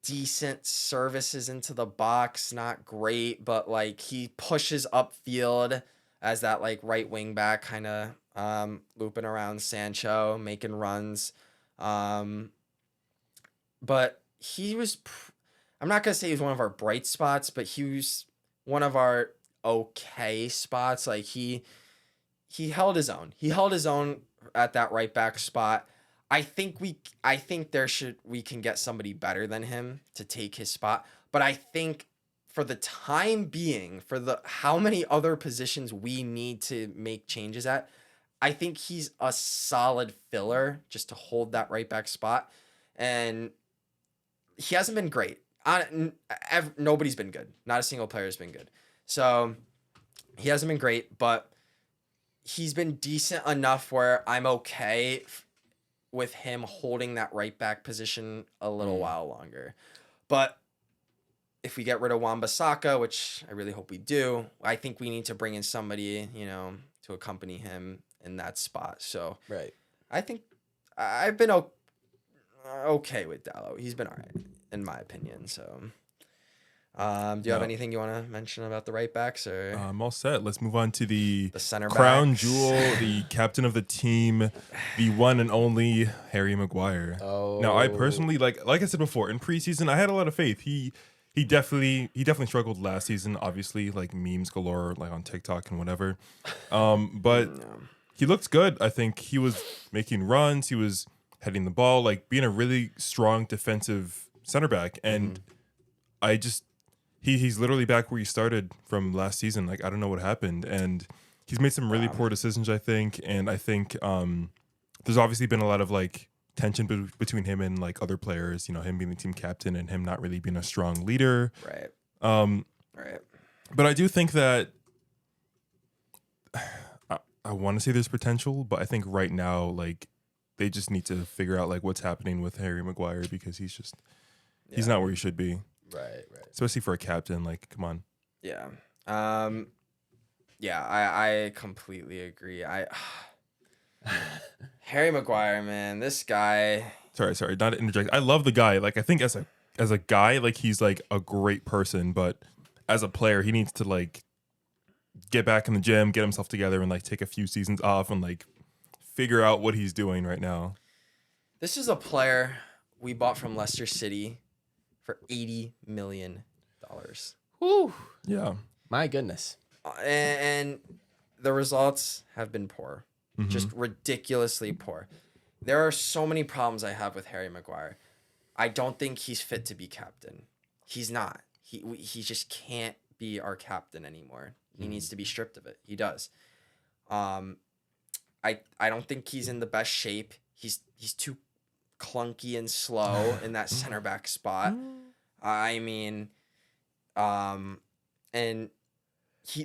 B: decent services into the box, not great, but like he pushes upfield as that like right wing back, kind of looping around Sancho, making runs. But I'm not gonna say he was one of our bright spots, but he was one of our okay spots. Like he held his own. He held his own at that right back spot. I think we can get somebody better than him to take his spot. But I think for the time being, for how many other positions we need to make changes at, I think he's a solid filler just to hold that right back spot. And he hasn't been great. Nobody's been good. Not a single player has been good. So he hasn't been great, but he's been decent enough where I'm okay with him holding that right back position a little while longer. But if we get rid of Wan-Bissaka, which I really hope we do, I think we need to bring in somebody, to accompany him in that spot. So
A: Right.
B: I think I've been okay with Dalot. He's been all right, in my opinion. So, do you have anything you want to mention about the right backs or
C: I'm all set. Let's move on to the
B: center
C: crown
B: backs?
C: jewel, the captain of the team, the one and only Harry Maguire.
A: Oh.
C: Now, I personally like I said before, in preseason, I had a lot of faith. He definitely struggled last season. Obviously, like memes galore, like on TikTok and whatever. But he looked good. I think he was making runs. He was heading the ball, like being a really strong defensive center back. And I just he's literally back where he started from last season. Like I don't know what happened, and he's made some really poor decisions, I think. And I think there's obviously been a lot of like tension between him and like other players. Him being the team captain and him not really being a strong leader.
B: Right. Right.
C: But I do think that I want to say there's potential, but I think right now like they just need to figure out like what's happening with Harry Maguire because he's not where he should be.
A: Right.
C: Especially for a captain, like, come on.
B: Yeah. I completely agree. Harry Maguire, man, this guy.
C: Sorry, not to interject. I love the guy. Like, I think as a guy, like he's like a great person, but as a player, he needs to like get back in the gym, get himself together, and like take a few seasons off and like figure out what he's doing right now.
B: This is a player we bought from Leicester City for $80 million.
A: Whew.
C: Yeah.
A: My goodness.
B: And the results have been poor. Just ridiculously poor. There are so many problems I have with Harry Maguire. I don't think he's fit to be captain. He's not. He just can't be our captain anymore. He needs to be stripped of it. He does. I don't think he's in the best shape. He's too clunky and slow in that center back spot. I mean, and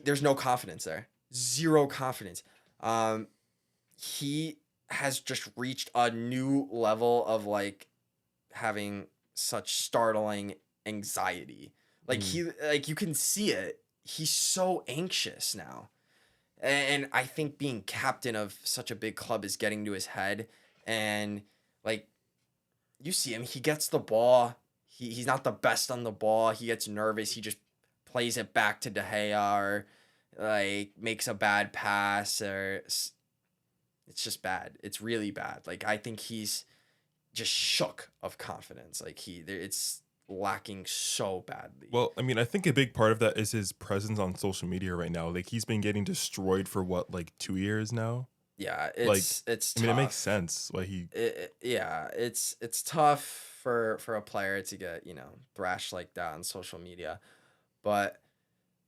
B: there's no confidence there. Zero confidence. He has just reached a new level of like having such startling anxiety. Like you can see it. He's so anxious now. And I think being captain of such a big club is getting to his head. And like you see him, he gets the ball. He's not the best on the ball. He gets nervous. He just plays it back to De Gea or like makes a bad pass or it's just bad. It's really bad. Like I think he's just shook of confidence. Like it's lacking so badly.
C: Well, I mean, I think a big part of that is his presence on social media right now. Like he's been getting destroyed for what, like 2 years now?
B: Yeah, it's tough.
C: I mean, it makes sense. Like
B: it's tough for a player to get, thrashed like that on social media. But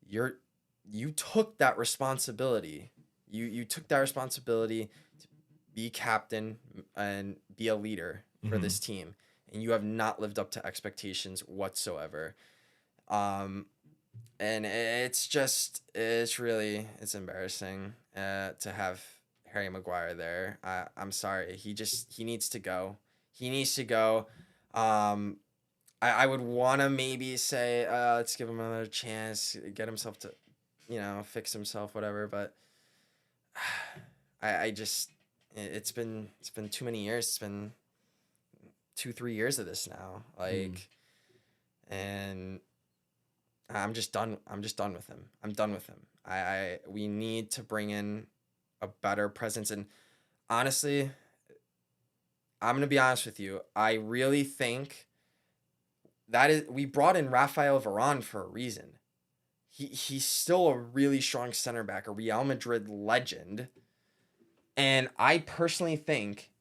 B: you took that responsibility. You took that responsibility to be captain and be a leader for this team. And you have not lived up to expectations whatsoever. And it's embarrassing to have Harry Maguire there. I'm sorry. He needs to go. He needs to go. I would want to maybe say, let's give him another chance, get himself to, fix himself, whatever. But it's been too many years. It's been 2-3 years of this now. And I'm just done. I'm just done with him. I'm done with him. We need to bring in a better presence. And honestly, I'm going to be honest with you. I really think we brought in Rafael Varane for a reason. He's still a really strong center back, a Real Madrid legend. And I personally think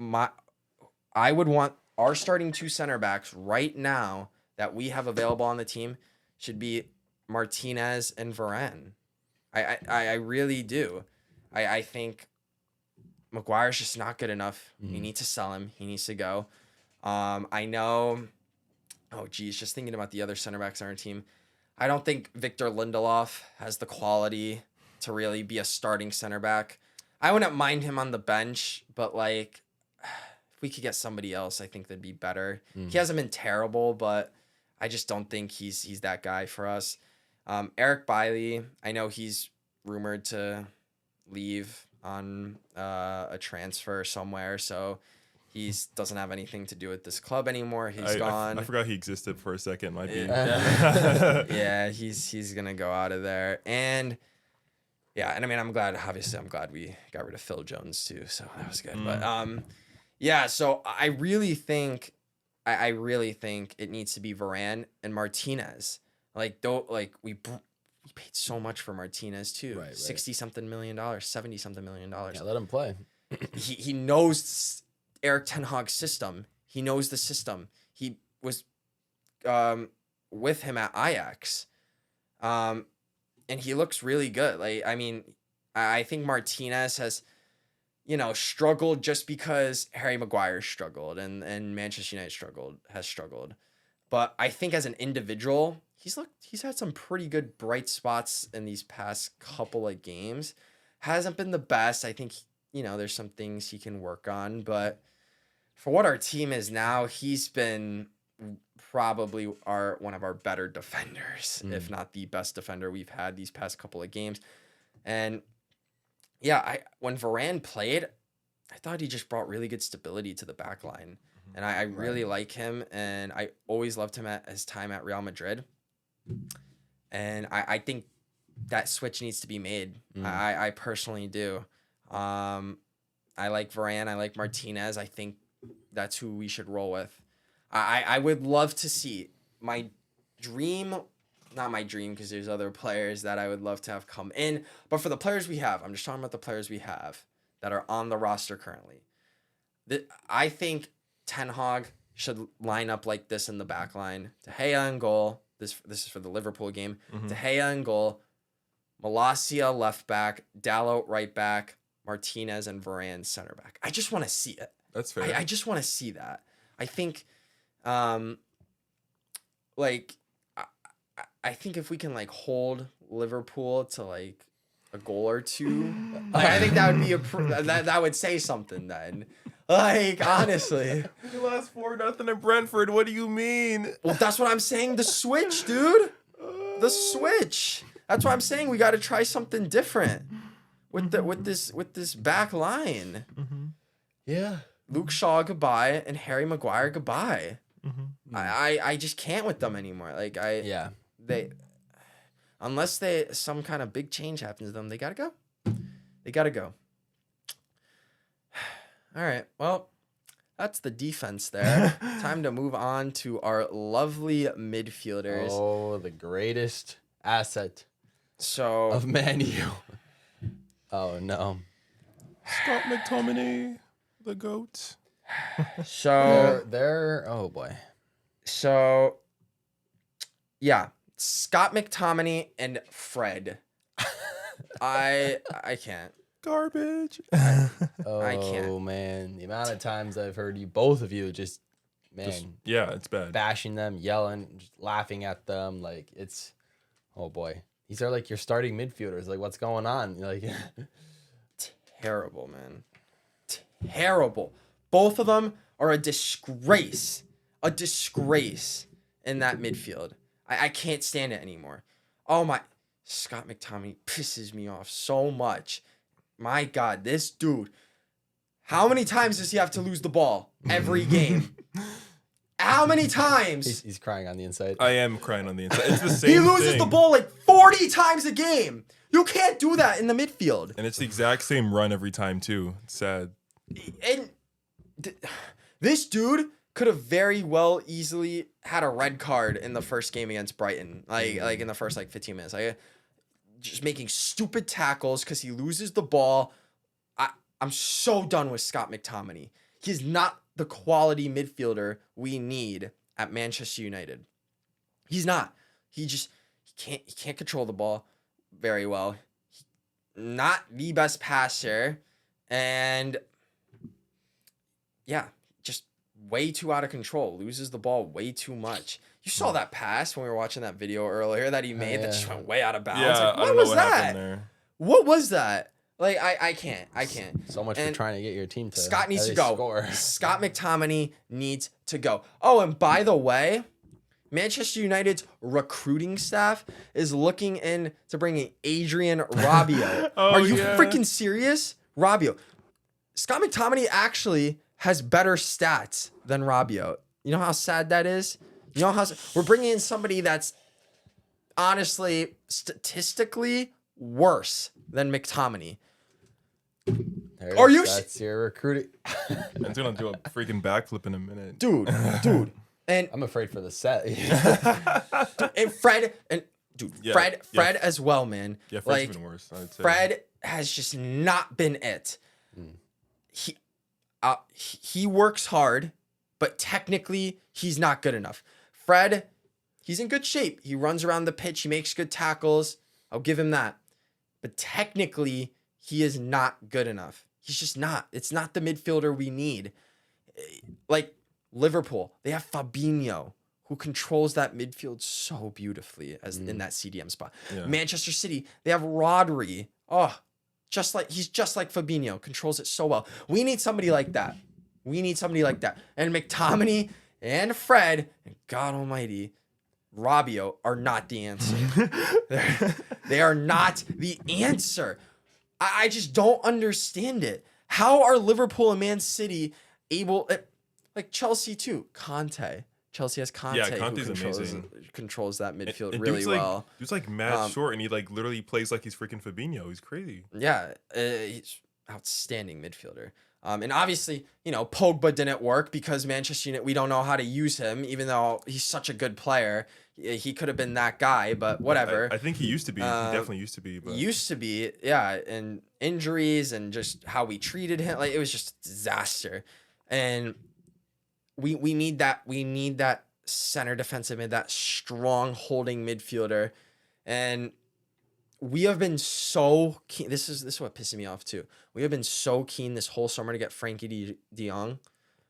B: I would want our starting 2 center backs right now that we have available on the team should be Martinez and Varane. I really do. I think Maguire's just not good enough. We need to sell him. He needs to go. I know. Oh, geez. Just thinking about the other center backs on our team. I don't think Victor Lindelof has the quality to really be a starting center back. I wouldn't mind him on the bench, but if we could get somebody else, I think that'd be better. He hasn't been terrible, but I just don't think he's that guy for us. Eric Bailey, I know he's rumored to leave on a transfer somewhere, so doesn't have anything to do with this club anymore. He's gone.
C: I forgot he existed for a second. Might be.
B: Yeah, he's gonna go out of there, and yeah, and I mean, I'm glad we got rid of Phil Jones too, so that was good. But yeah, so I really think it needs to be Varane and Martinez. Like, we paid so much for Martinez too.
A: Right.
B: $60-something million, $70-something million.
A: Yeah, let him play.
B: He knows Eric Ten Hag's system. He knows the system. He was with him at Ajax. And he looks really good. Like, I mean, I think Martinez has, struggled just because Harry Maguire struggled and Manchester United has struggled. But I think as an individual, he's had some pretty good bright spots in these past couple of games. Hasn't been the best. I think, there's some things he can work on. But for what our team is now, he's been probably one of our better defenders, if not the best defender we've had these past couple of games. And yeah, when Varane played, I thought he just brought really good stability to the back line. And I really like him, and I always loved him at his time at Real Madrid. And I think that switch needs to be made. I personally do. I like Varane. I like Martinez. I think that's who we should roll with. I would love to see my dream, not my dream because there's other players that I would love to have come in. But for the players we have, I'm just talking about the players we have that are on the roster currently. I think Ten Hag should line up like this in the back line. De Gea in goal. This is for the Liverpool game. De Gea in goal. Malacia left back. Dalot right back. Martinez and Varane center back. I just want to see it.
C: That's fair.
B: I just want to see that. I think, I think if we can hold Liverpool to a goal or two, I think that would be that would say something then. Honestly.
C: You lost 4-0 at Brentford. What do you mean?
B: Well, that's what I'm saying. The switch, dude. The switch. That's why I'm saying we got to try something different with this back line.
A: Yeah.
B: Luke Shaw goodbye and Harry Maguire goodbye. I just can't with them anymore. Unless some kind of big change happens to them, they gotta go. They gotta go. All right. Well, that's the defense there. Time to move on to our lovely midfielders.
A: Oh, the greatest asset of Man U. Oh no.
C: Scott McTominay, the GOAT.
B: So
A: they're oh boy.
B: So yeah, Scott McTominay and Fred. I can't.
C: Garbage.
B: I
A: can't. Oh man, the amount of times I've heard both of you just
C: it's bad.
A: Bashing them, yelling, just laughing at them, it's oh boy. These are your starting midfielders. What's going on?
B: Terrible, man. Terrible. Both of them are a disgrace. A disgrace in that midfield. I can't stand it anymore. Oh my, Scott McTominay pisses me off so much. My God, this dude. How many times does he have to lose the ball every game? How many times?
A: He's crying on the inside.
C: I am crying on the inside. It's the same
B: He loses the ball 40 times a game. You can't do that in the midfield.
C: And it's the exact same run every time, too. It's sad.
B: And this dude could have very well easily had a red card in the first game against Brighton. Like in the first 15 minutes. Just making stupid tackles because he loses the ball. I'm so done with Scott McTominay. He's not the quality midfielder we need at Manchester United. He's not. He can't control the ball very well. Not the best passer. And yeah, just way too out of control. Loses the ball way too much. You saw that pass when we were watching that video earlier that he made that just went way out of bounds.
C: Yeah,
B: what was that? What was that? I can't.
A: So much for trying to get your team to
B: Scott needs to go.
A: Score.
B: Scott McTominay needs to go. Oh, and by the way, Manchester United's recruiting staff is looking in to bringing Adrian Rabiot. Are you freaking serious? Rabiot. Scott McTominay actually has better stats than Rabiot. You know how sad that is? You know how we're bringing in somebody that's honestly statistically worse than McTominay.
A: That's your recruiting.
C: Man's gonna do a freaking backflip in a minute.
B: Dude. And
A: I'm afraid for the set.
B: and Fred Fred as well, man.
C: Yeah, Fred's
B: like
C: been worse, I'd say.
B: Fred has just not been it. He works hard, but technically he's not good enough. Fred, he's in good shape. He runs around the pitch. He makes good tackles. I'll give him that. But technically, he is not good enough. He's just not. It's not the midfielder we need. Like Liverpool, they have Fabinho, who controls that midfield so beautifully as in that CDM spot.
C: Yeah.
B: Manchester City, they have Rodri. Oh, he's just like Fabinho, controls it so well. We need somebody like that. And McTominay and Fred, and God Almighty, Rabiot are not the answer. They are not the answer. I just don't understand it. How are Liverpool and Man City able, like Chelsea too? Conte. Chelsea has Conte.
C: Yeah, Conte's amazing.
B: Controls that midfield
C: And
B: really
C: dude's
B: well.
C: Dude's like mad short, and he like literally plays like he's freaking Fabinho. He's crazy.
B: Yeah, he's outstanding midfielder. And obviously, Pogba didn't work because Manchester United, we don't know how to use him, even though he's such a good player. He could have been that guy, but whatever.
C: I think he used to be. He definitely used to be. But
B: Used to be, yeah. And injuries and just how we treated him, like it was just a disaster. And we need that. We need that center defensive mid, that strong holding midfielder. And we have been so keen. This is what pisses me off too. We have been so keen this whole summer to get Frankie de Jong,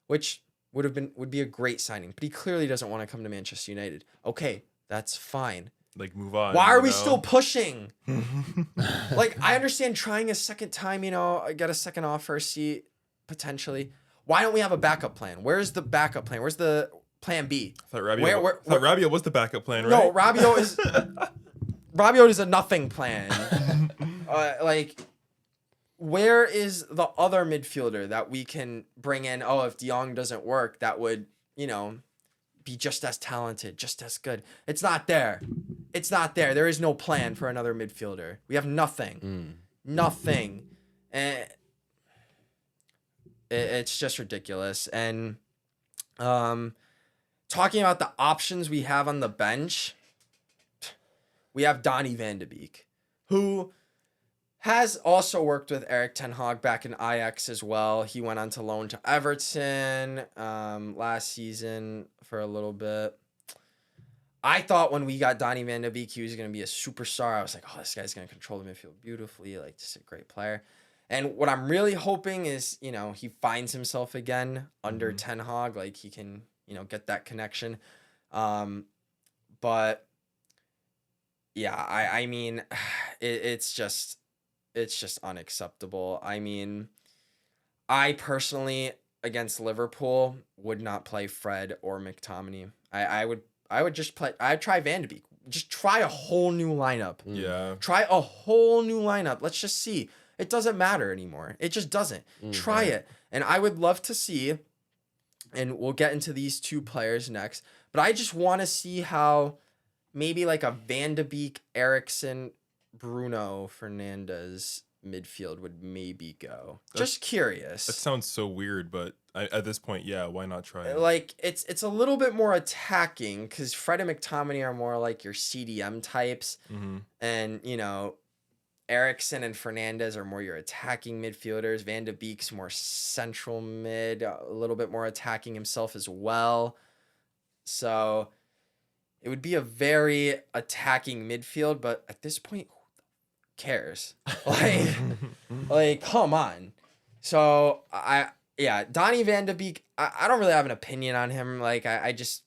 B: which would be a great signing. But he clearly doesn't want to come to Manchester United. Okay, that's fine.
C: like move on.
B: Why are we still pushing? Like, I understand trying a second time, get a second offer seat potentially. Why don't we have a backup plan? Where's the backup plan? Where's the plan B?
C: I thought Rabiot was the backup plan, right?
B: No, Rabiot is a nothing plan. Where is the other midfielder that we can bring in? Oh, if De Jong doesn't work, that would, be just as talented, just as good. It's not there. There is no plan for another midfielder. We have nothing. Nothing. And it's just ridiculous. And talking about the options we have on the bench, we have Donny van de Beek, who has also worked with Erik ten Hag back in Ajax as well. He went on to loan to Everton last season for a little bit. I thought when we got Donny van de Beek, he was going to be a superstar. I was like, oh, this guy's going to control the midfield beautifully. Like, just a great player. And what I'm really hoping is, he finds himself again under Ten Hag. Like, he can, get that connection. But, yeah, I mean, it's just unacceptable. I mean, I personally, against Liverpool, would not play Fred or McTominay. I would just play. I'd try Van de Beek. Just try a whole new lineup.
C: Yeah.
B: Try a whole new lineup. Let's just see. It doesn't matter anymore. It just doesn't. Try it. And I would love to see, and we'll get into these two players next, but I just want to see how maybe like a Van de Beek, Eriksen, Bruno Fernandes midfield would maybe go. Just curious.
C: That sounds so weird, but at this point, yeah, why not try it?
B: Like, it's a little bit more attacking because Fred and McTominay are more like your CDM types. And, Eriksen and Fernandes are more your attacking midfielders. Van de Beek's more central mid, a little bit more attacking himself as well. So it would be a very attacking midfield, but at this point, who cares? Like, come on. So Donny van de Beek, I don't really have an opinion on him. Like, I just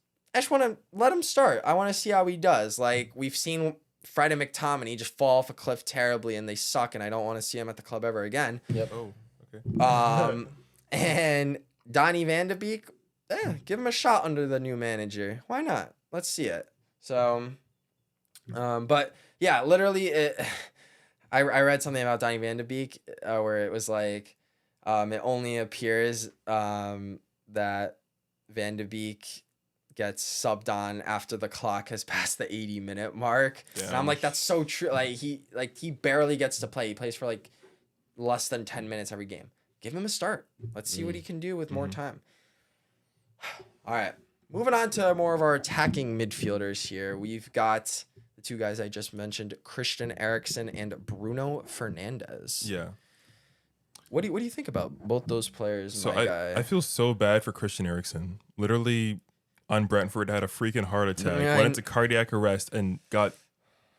B: want to let him start. I want to see how he does. Like, we've seen Fred and McTominay just fall off a cliff terribly and they suck, and I don't want to see him at the club ever again.
A: Yep.
C: Oh, okay.
B: And Donny van de Beek, give him a shot under the new manager. Why not? let's see it. So, but yeah, literally, I read something about Donny Van de Beek where it was like, it only appears that Van de Beek gets subbed on after the clock has passed the 80-minute mark. And I'm like, that's so true. Like he barely gets to play. He plays for like less than 10 minutes every game. Give him a start. Let's see what he can do with more time. All right. Moving on to more of our attacking midfielders here. We've got the two guys I just mentioned, Christian Eriksen and Bruno Fernandes.
C: Yeah.
B: What do you think about both those players,
C: So
B: my guy?
C: I feel so bad for Christian Eriksen. Literally on Brentford had a freaking heart attack,
B: Yeah,
C: went into cardiac arrest, and got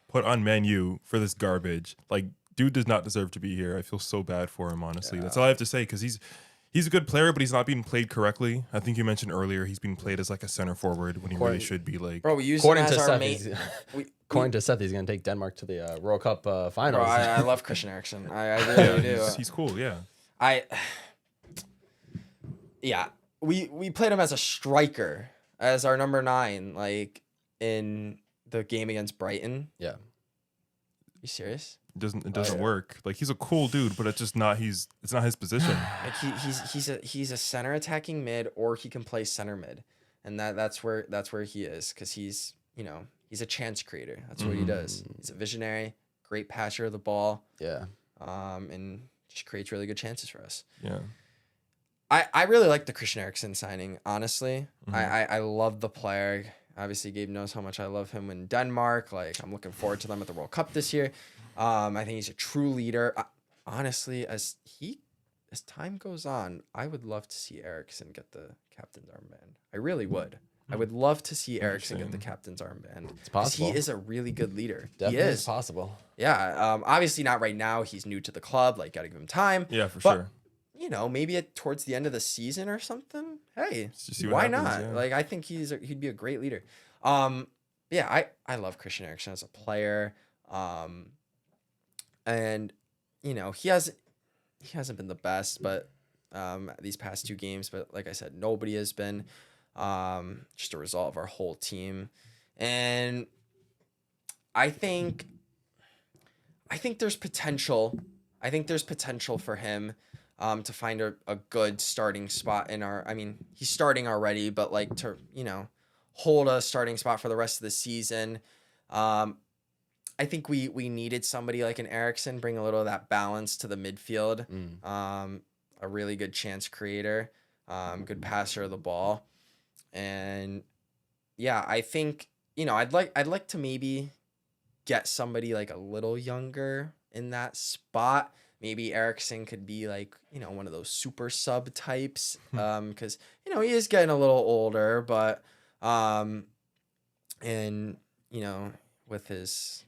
C: put on Man U for this garbage. Like, dude does not deserve to be here. I feel so bad for him, honestly. That's all I have to say, because he's a good player, but he's not being played correctly. I think you mentioned earlier he's being played as like a center forward when he really should be like.
B: Bro, we use him
A: According
B: as
A: to
B: our
A: Seth,
B: main.
A: according to Seth, he's going to take Denmark to the World Cup finals.
B: Bro, I love Christian Eriksen. I really do.
C: He's cool, yeah.
B: We played him as a striker, as our number 9, like in the game against Brighton.
A: Yeah.
B: You serious?
C: It doesn't work. Like, he's a cool dude, but it's just not it's not his position.
B: Like he's a center attacking mid, or he can play center mid, and that's where he is, because he's a chance creator. That's what he does. He's a visionary, great passer of the ball.
A: Yeah.
B: And just creates really good chances for us.
C: Yeah.
B: I really like the Christian Eriksen signing, honestly. I love the player. Obviously, Gabe knows how much I love him in Denmark. Like, I'm looking forward to them at the World Cup this year. I think he's a true leader. Honestly, as time goes on, I would love to see Eriksen get the captain's armband. I really would. I would love to see Eriksen get the captain's armband.
A: It's possible.
B: He is a really good leader.
A: Definitely
B: he is
A: possible.
B: Yeah. Obviously not right now. He's new to the club. Like, got to give him time.
C: Yeah, for
B: but,
C: sure.
B: Maybe towards the end of the season or something. Hey,
C: See
B: why
C: happens,
B: not?
C: yeah.
B: Like, I think he'd be a great leader. Yeah, I love Christian Eriksen as a player. And he hasn't been the best, but these past 2 games. But like I said, nobody has been. Just a result of our whole team, and I think there's potential. I think there's potential for him to find a good starting spot in our. I mean, he's starting already, but like to hold a starting spot for the rest of the season. I think we needed somebody like an Eriksen, bring a little of that balance to the midfield. A really good chance creator, good passer of the ball, and yeah, I think I'd like to maybe get somebody like a little younger in that spot. Maybe Eriksen could be like one of those super sub types, because he is getting a little older, but and with his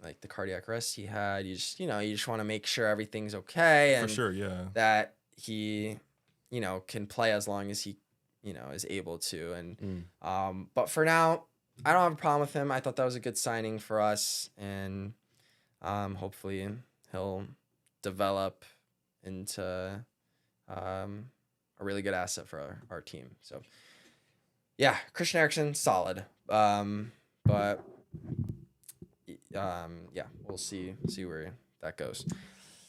B: like the cardiac arrest he had, you just want to make sure everything's okay, and
C: For sure, yeah.
B: that he can play as long as he is able to, and but for now I don't have a problem with him. I thought that was a good signing for us, and hopefully he'll develop into a really good asset for our team. So yeah, Christian Eriksen, solid, but yeah, we'll see where that goes.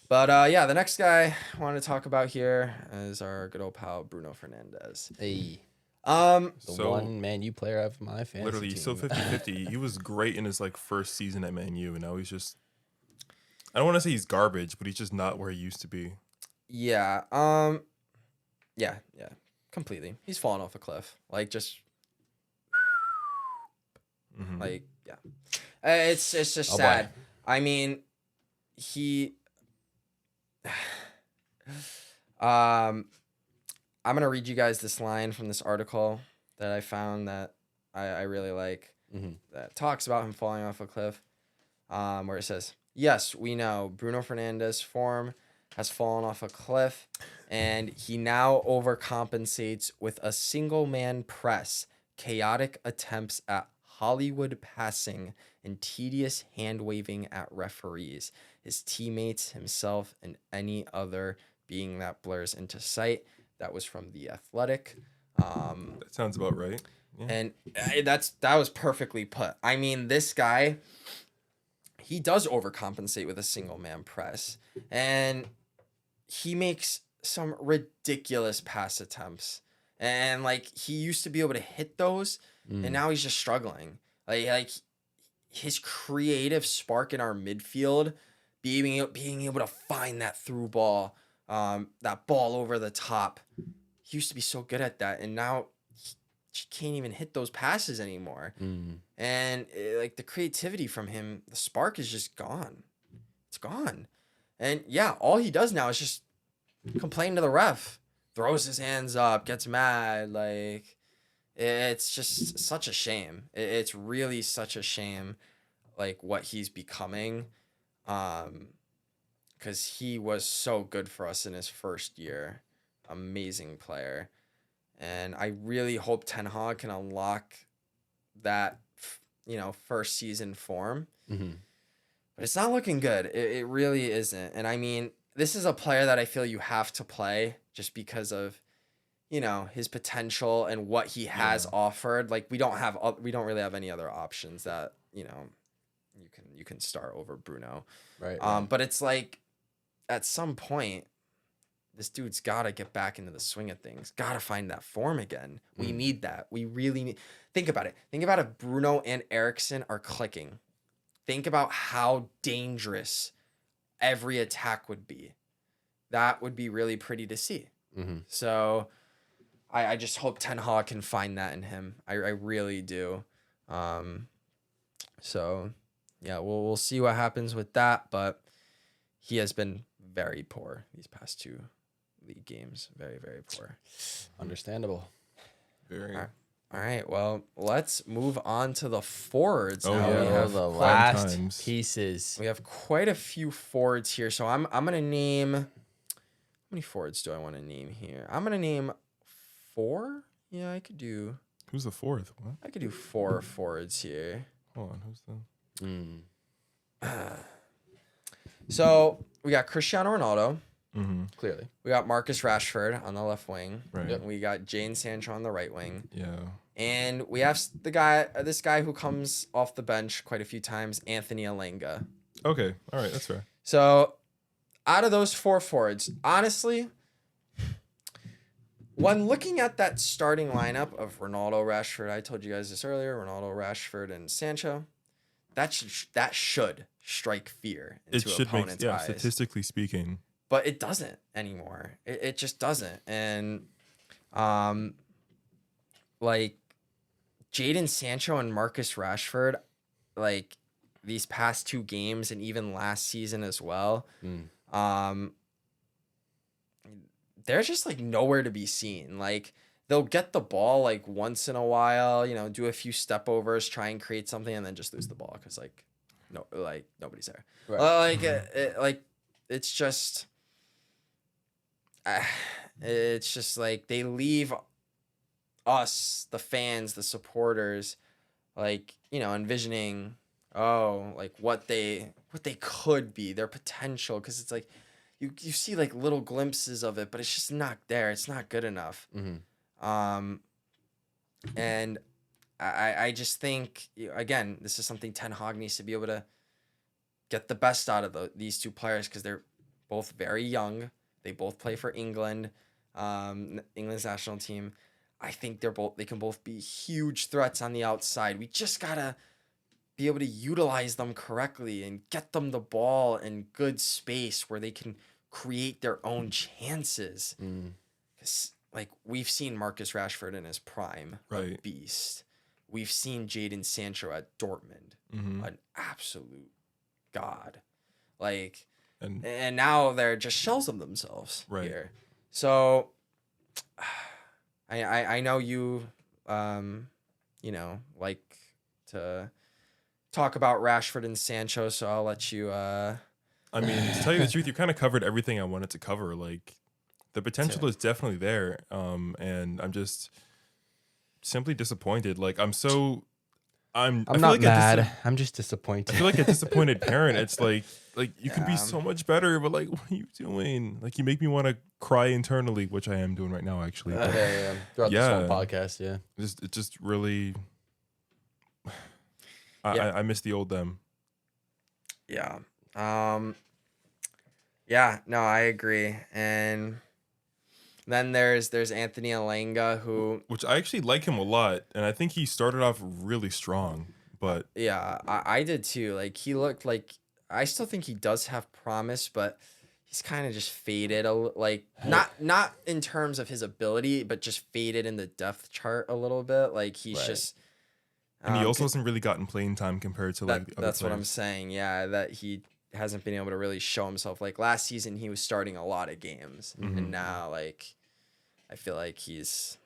B: But yeah, the next guy I want to talk about here is our good old pal Bruno Fernandes.
A: Hey.
C: So,
A: one Man U player of my fantasy
C: literally,
A: team.
C: so 50-50. He was great in his like first season at Man U, and now he's just. I don't want to say he's garbage, but he's just not where he used to be.
B: Yeah. Yeah. Completely. He's fallen off a cliff. Like, just. Like, yeah. It's just sad.
A: Boy.
B: I mean, I'm gonna read you guys this line from this article that I found that I really like, that talks about him falling off a cliff, where it says, "Yes, we know Bruno Fernandes' form has fallen off a cliff, and he now overcompensates with a single-man press, chaotic attempts at Hollywood passing, and tedious hand-waving at referees, his teammates, himself, and any other being that blurs into sight." That was from The Athletic.
C: That sounds about right. Yeah.
B: And that was perfectly put. I mean, this guy, he does overcompensate with a single man press, and he makes some ridiculous pass attempts. And like he used to be able to hit those, and now he's just struggling. Like his creative spark in our midfield, being able to find that through ball, that ball over the top. He used to be so good at that, and now he can't even hit those passes anymore. And like the creativity from him, the spark is just gone. It's gone. And yeah, all he does now is just complain to the ref, throws his hands up, gets mad. Like, it's just such a shame. It's really such a shame, like what he's becoming. Because he was so good for us in his first year. Amazing player. And I really hope Ten Hag can unlock that, first season form. But it's not looking good. It really isn't. And I mean, this is a player that I feel you have to play just because of, his potential and what he has offered. Like we don't really have any other options that, you can start over Bruno.
A: Right.
B: But it's like at some point, this dude's got to get back into the swing of things. Got to find that form again. We need that. We really need. Think about it. Think about if Bruno and Eriksen are clicking. Think about how dangerous every attack would be. That would be really pretty to see. So I just hope Ten Hag can find that in him. I really do. So yeah, we'll see what happens with that. But he has been very poor these past two league games. Very, very poor.
A: Understandable.
C: Very.
B: All right. Well, let's move on to the forwards.
C: Oh,
B: now.
C: yeah.
B: We have
A: the
C: fun
A: last
C: times.
A: pieces.
B: We have quite a few forwards here. So I'm gonna name. How many forwards do I want to name here? I'm gonna name 4. Yeah, I could do.
C: Who's the fourth? What?
B: I could do 4 forwards here.
C: Hold on. Who's the?
B: So we got Cristiano Ronaldo.
A: Clearly.
B: We got Marcus Rashford on the left wing.
C: Right.
B: Yep. We got Jadon Sancho on the right wing.
C: Yeah.
B: And we have this guy who comes off the bench quite a few times, Anthony Alenga.
C: Okay. All right. That's fair.
B: So out of those 4 forwards, honestly, when looking at that starting lineup of Ronaldo, Rashford, I told you guys this earlier, Ronaldo, Rashford, and Sancho, that should strike fear into
C: It should make,
B: opponents'
C: yeah,
B: eyes.
C: statistically speaking.
B: But it doesn't anymore. It just doesn't. And like Jadon Sancho and Marcus Rashford, like these past 2 games and even last season as well, they're just like nowhere to be seen. Like they'll get the ball like once in a while, do a few step overs, try and create something, and then just lose the ball because nobody's there.
A: Right.
B: It's just. It's just like they leave us, the fans, the supporters, envisioning, what they could be, their potential, because it's like you see like little glimpses of it, but it's just not there. It's not good enough. And I just think, again, this is something Ten Hag needs to be able to get the best out of these 2 players because they're both very young. They both play for England, England's national team. I think they can both be huge threats on the outside. We just gotta be able to utilize them correctly and get them the ball in good space where they can create their own chances. Because we've seen Marcus Rashford in his prime,
C: Right.
B: a beast. We've seen Jadon Sancho at Dortmund, an absolute god. And now they're just shells of themselves here. So I know you like to talk about Rashford and Sancho, so I'll let you
C: I mean, to tell you the truth, you kind of covered everything I wanted to cover. Like the potential is definitely there. And I'm just simply disappointed. Like I
A: I'm
C: feel
A: not
C: like
A: mad. I'm just disappointed.
C: I feel like a disappointed parent. It's like Like, you could be
B: Yeah.
C: so much better, but like, what are you doing? Like, you make me want to cry internally, which I am doing right now, actually. But
A: Yeah. Throughout this whole
C: Yeah.
A: podcast, yeah.
C: it just really, I,
B: Yeah.
C: I miss the old them.
B: Yeah. Yeah, no, I agree. And then there's Anthony Alanga, who,
C: Which I actually like him a lot, and I think he started off really strong. But
B: yeah, I did too. Like, he looked like, I still think he does have promise, but he's kind of just faded like, not in terms of his ability, but just faded in the depth chart a little bit. Like, he's
A: Right.
B: just
C: and he also
B: c-
C: hasn't really gotten playing time compared to like the other
B: that's what I'm
C: players.
B: saying. Yeah, that he hasn't been able to really show himself. Like, last season he was starting a lot of games, and now, like, I feel like he's,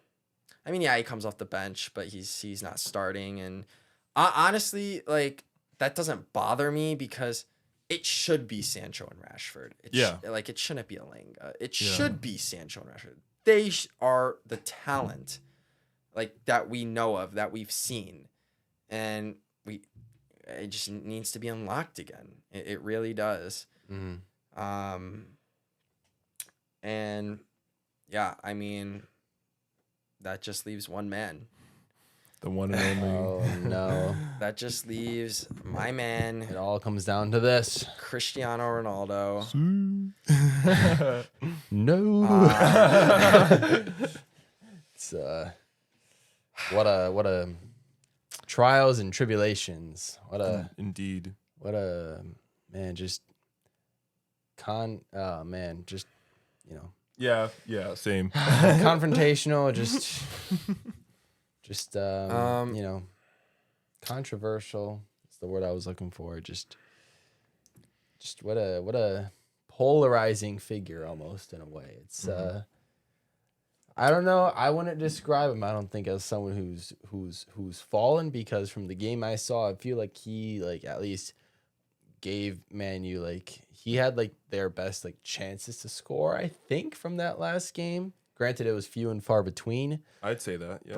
B: I mean, yeah, he comes off the bench, but he's not starting. And honestly, like, that doesn't bother me because it should be Sancho and Rashford. Like, it shouldn't be Alanga. It
C: Yeah.
B: should be Sancho and Rashford. They are the talent, like, that we know of, that we've seen, and it just needs to be unlocked again. It really does. And yeah, I mean, that just leaves one man.
C: The one and only.
A: Oh no.
B: That just leaves my man,
A: It all comes down to this.
B: Cristiano Ronaldo.
A: No. It's what a trials and tribulations.
C: Indeed.
A: What a man, just just, you know,
C: Yeah, same.
A: confrontational, just you know, controversial. It's the word I was looking for. Just what a polarizing figure, almost, in a way. It's I don't know. I wouldn't describe him, I don't think, as someone who's fallen, because from the game I saw, I feel like he, like, at least gave Man U, like, he had like their best like chances to score, I think, from that last game. Granted, it was few and far between,
C: I'd say that. Yeah.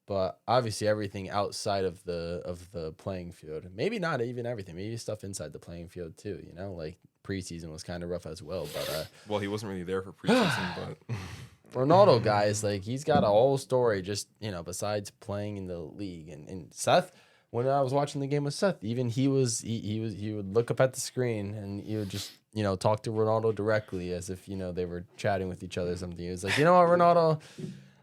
A: but obviously everything outside of the playing field. Maybe not even everything. Maybe stuff inside the playing field too. You know, like preseason was kind of rough as well. But
C: Well, he wasn't really there for preseason, but
A: Ronaldo, guys, like, he's got a whole story, just, you know, besides playing in the league. And Seth, when I was watching the game with Seth, even he would look up at the screen and he would just, you know, talk to Ronaldo directly as if, you know, they were chatting with each other or something. He was like, you know what, Ronaldo,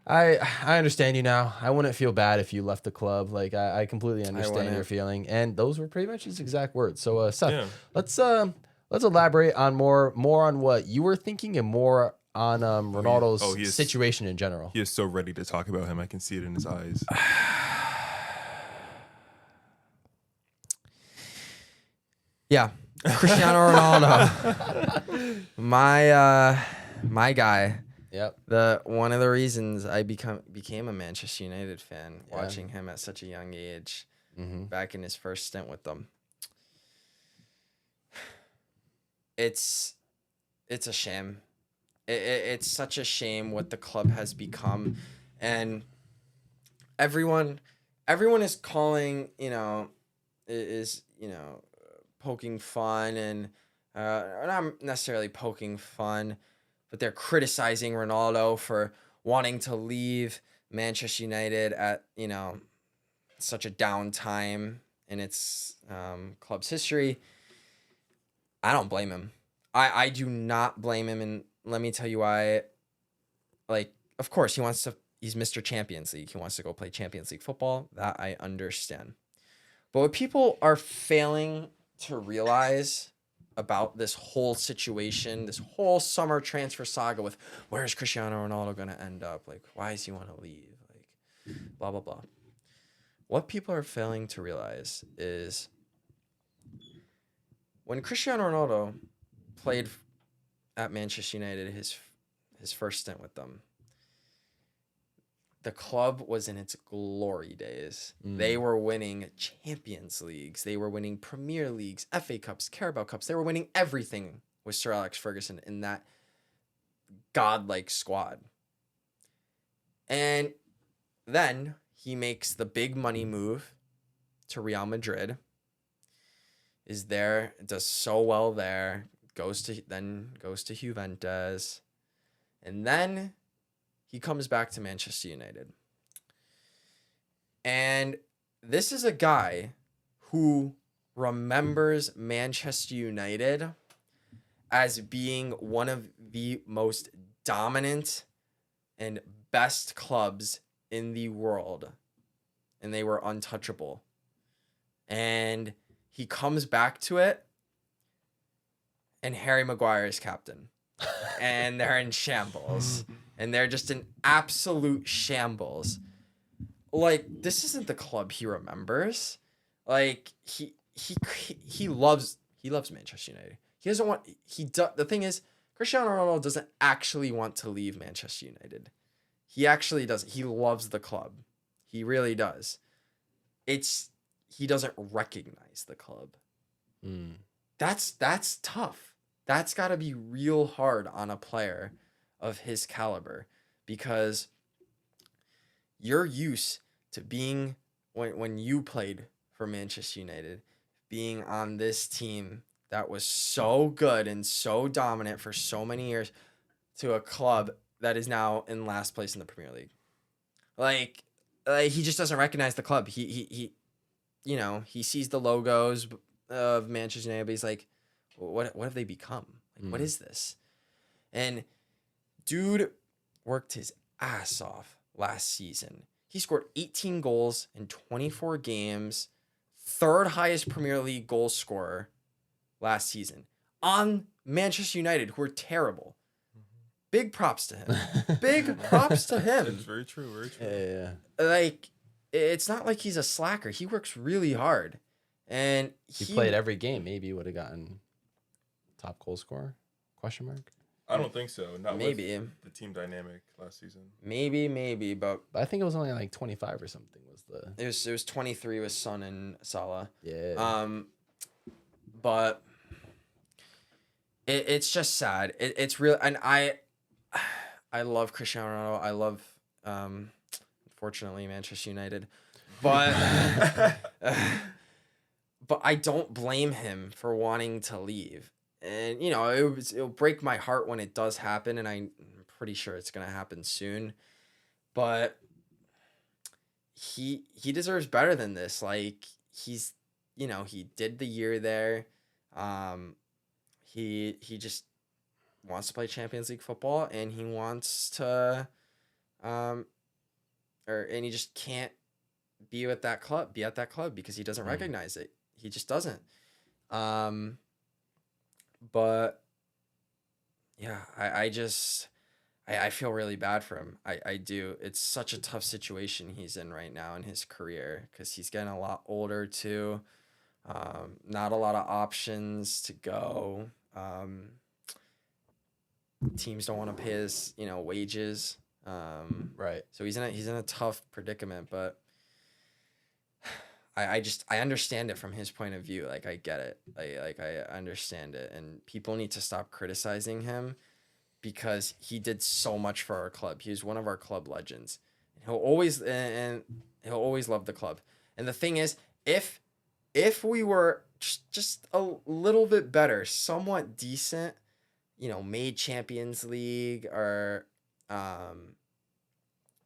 A: I understand you now. I wouldn't feel bad if you left the club. Like, I completely understand
B: wouldn't.
A: your feeling. And those were pretty much his exact words. So Seth,
C: Yeah.
A: let's elaborate on more on what you were thinking and more on Ronaldo's
C: he is-
A: situation in general.
C: he is so ready to talk about him. I can see it in his eyes.
B: Yeah, Cristiano Ronaldo, my guy.
A: Yep.
B: One of the reasons I became a Manchester United fan,
A: Yeah.
B: watching him at such a young age,
A: Mm-hmm.
B: back in his first stint with them. It's a shame. It's such a shame what the club has become, and everyone is calling, poking fun, and not necessarily poking fun, but they're criticizing Ronaldo for wanting to leave Manchester United at, such a down time in its club's history. I don't blame him. I do not blame him, and let me tell you why. Like, of course, he's Mr. Champions League. He wants to go play Champions League football. That I understand. But what people are failing to realize about this whole situation, this whole summer transfer saga with where's Cristiano Ronaldo going to end up? Like, why does he want to leave? Like, blah, blah, blah. What people are failing to realize is when Cristiano Ronaldo played at Manchester United, his first stint with them, the club was in its glory days. They were winning Champions Leagues. They were winning Premier Leagues, FA Cups, Carabao Cups. They were winning everything with Sir Alex Ferguson in that godlike squad. And then he makes the big money move to Real Madrid. is there, does so well there, goes to Juventus, and then he comes back to Manchester United. And this is a guy who remembers Manchester United as being one of the most dominant and best clubs in the world. And they were untouchable. And he comes back to it, and Harry Maguire is captain. And they're in shambles. And they're just in absolute shambles. Like, this isn't the club he remembers. Like, he loves Manchester United. He doesn't want the thing is, Cristiano Ronaldo doesn't actually want to leave Manchester United. He actually doesn't. He loves the club. He really does. He doesn't recognize the club. That's tough. That's got to be real hard on a player of his caliber, because you're used to being, when you played for Manchester United, being on this team that was so good and so dominant for so many years, to a club that is now in last place in the Premier League. Like he just doesn't recognize the club. He sees the logos of Manchester United, but he's like, what have they become? Like, what is this? And dude worked his ass off last season. He scored 18 goals in 24 games, third highest Premier League goal scorer last season on Manchester United, who are terrible. Big props to him. Big props to him.
C: It's very true. Very true.
A: Yeah.
B: Like, it's not like he's a slacker. He works really hard. And
A: he played every game. Maybe he would have gotten top goal scorer? Question mark.
C: I don't think so. Not
B: maybe
C: with the team dynamic last season.
B: Maybe, but
A: I think it was only like 25 or something.
B: It was 23 with Son and Salah.
A: Yeah.
B: But it's just sad. It's real, and I love Cristiano Ronaldo. I love, unfortunately, Manchester United, but but I don't blame him for wanting to leave. And it'll break my heart when it does happen, and I'm pretty sure it's gonna happen soon. But he deserves better than this. Like, he's, he did the year there. He just wants to play Champions League football, and he wants to, and he just can't be at that club because he doesn't recognize it. He just doesn't. But yeah, I feel really bad for him. I do. It's such a tough situation he's in right now in his career, because he's getting a lot older too. Not a lot of options to go. Teams don't want to pay his, wages.
A: Right.
B: So he's in a tough predicament, but I understand it from his point of view. Like, I get it. I understand it, and people need to stop criticizing him, because he did so much for our club. He was one of our club legends. He'll always love the club. And the thing is, if we were just a little bit better, somewhat decent, made Champions League, or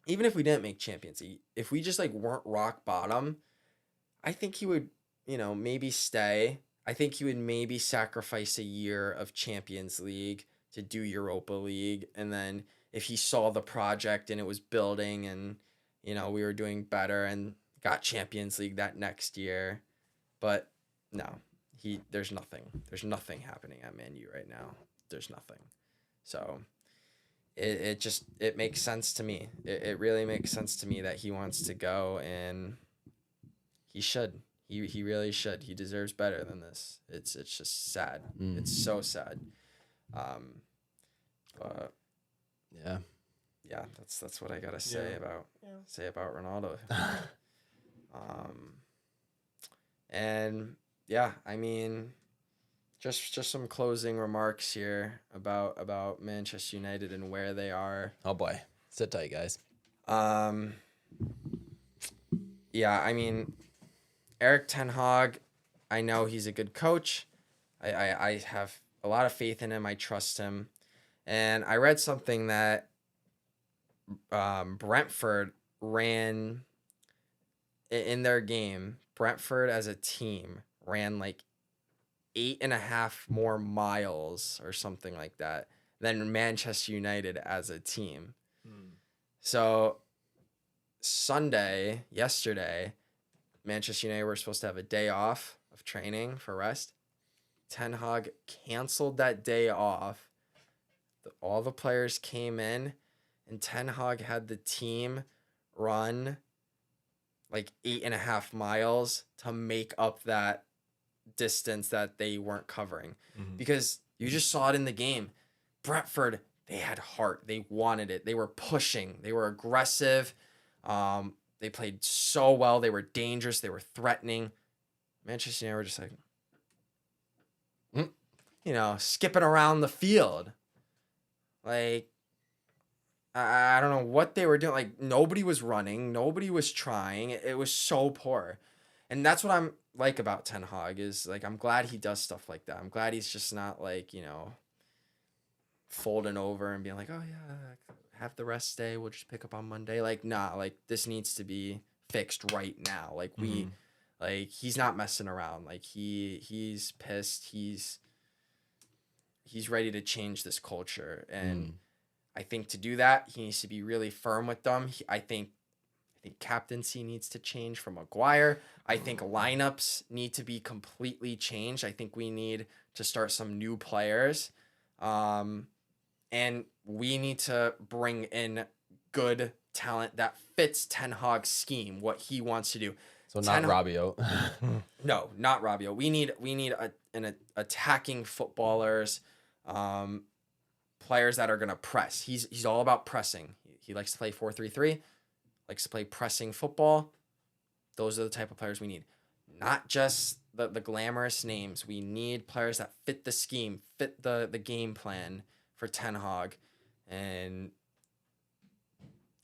B: even if we didn't make Champions League, if we just weren't rock bottom, I think he would, maybe stay. I think he would maybe sacrifice a year of Champions League to do Europa League. And then if he saw the project and it was building, and, we were doing better, and got Champions League that next year. But no, there's nothing happening at Man U right now. There's nothing. So it makes sense to me. It really makes sense to me that he wants to go, and he should. He really should. He deserves better than this. It's just sad. It's so sad. But yeah, that's what I gotta say about Ronaldo. And yeah, I mean, just some closing remarks here about Manchester United and where they are.
A: Oh boy, sit tight, guys.
B: Yeah, I mean, Eric Ten Hag, I know he's a good coach. I have a lot of faith in him. I trust him. And I read something that Brentford ran in their game. Brentford as a team ran like 8.5 more miles or something like that than Manchester United as a team. So yesterday, Manchester United were supposed to have a day off of training for rest. Ten Hag canceled that day off. All the players came in, and Ten Hag had the team run like 8.5 miles to make up that distance that they weren't covering. Because you just saw it in the game. Brentford, they had heart. They wanted it. They were pushing. They were aggressive. They played so well. They were dangerous. They were threatening. Manchester United were just like, skipping around the field. Like, I don't know what they were doing. Like, nobody was running. Nobody was trying. It was so poor. And that's what I'm like about Ten Hag is, like, I'm glad he does stuff like that. I'm glad he's just not, like, folding over and being like, oh, yeah, have the rest day. We'll just pick up on Monday. Like, nah, like, this needs to be fixed right now. Like, he's not messing around. Like, he's pissed. He's ready to change this culture. And I think to do that, he needs to be really firm with them. I think captaincy needs to change from Maguire. I think lineups need to be completely changed. I think we need to start some new players. And we need to bring in good talent that fits Ten Hag's scheme, what he wants to do.
A: So not Rabiot.
B: No, not Rabiot. We need an attacking footballers, players that are going to press. He's all about pressing. He likes to play 4-3-3, likes to play pressing football. Those are the type of players we need. Not just the glamorous names. We need players that fit the scheme, fit the game plan for Ten Hag. And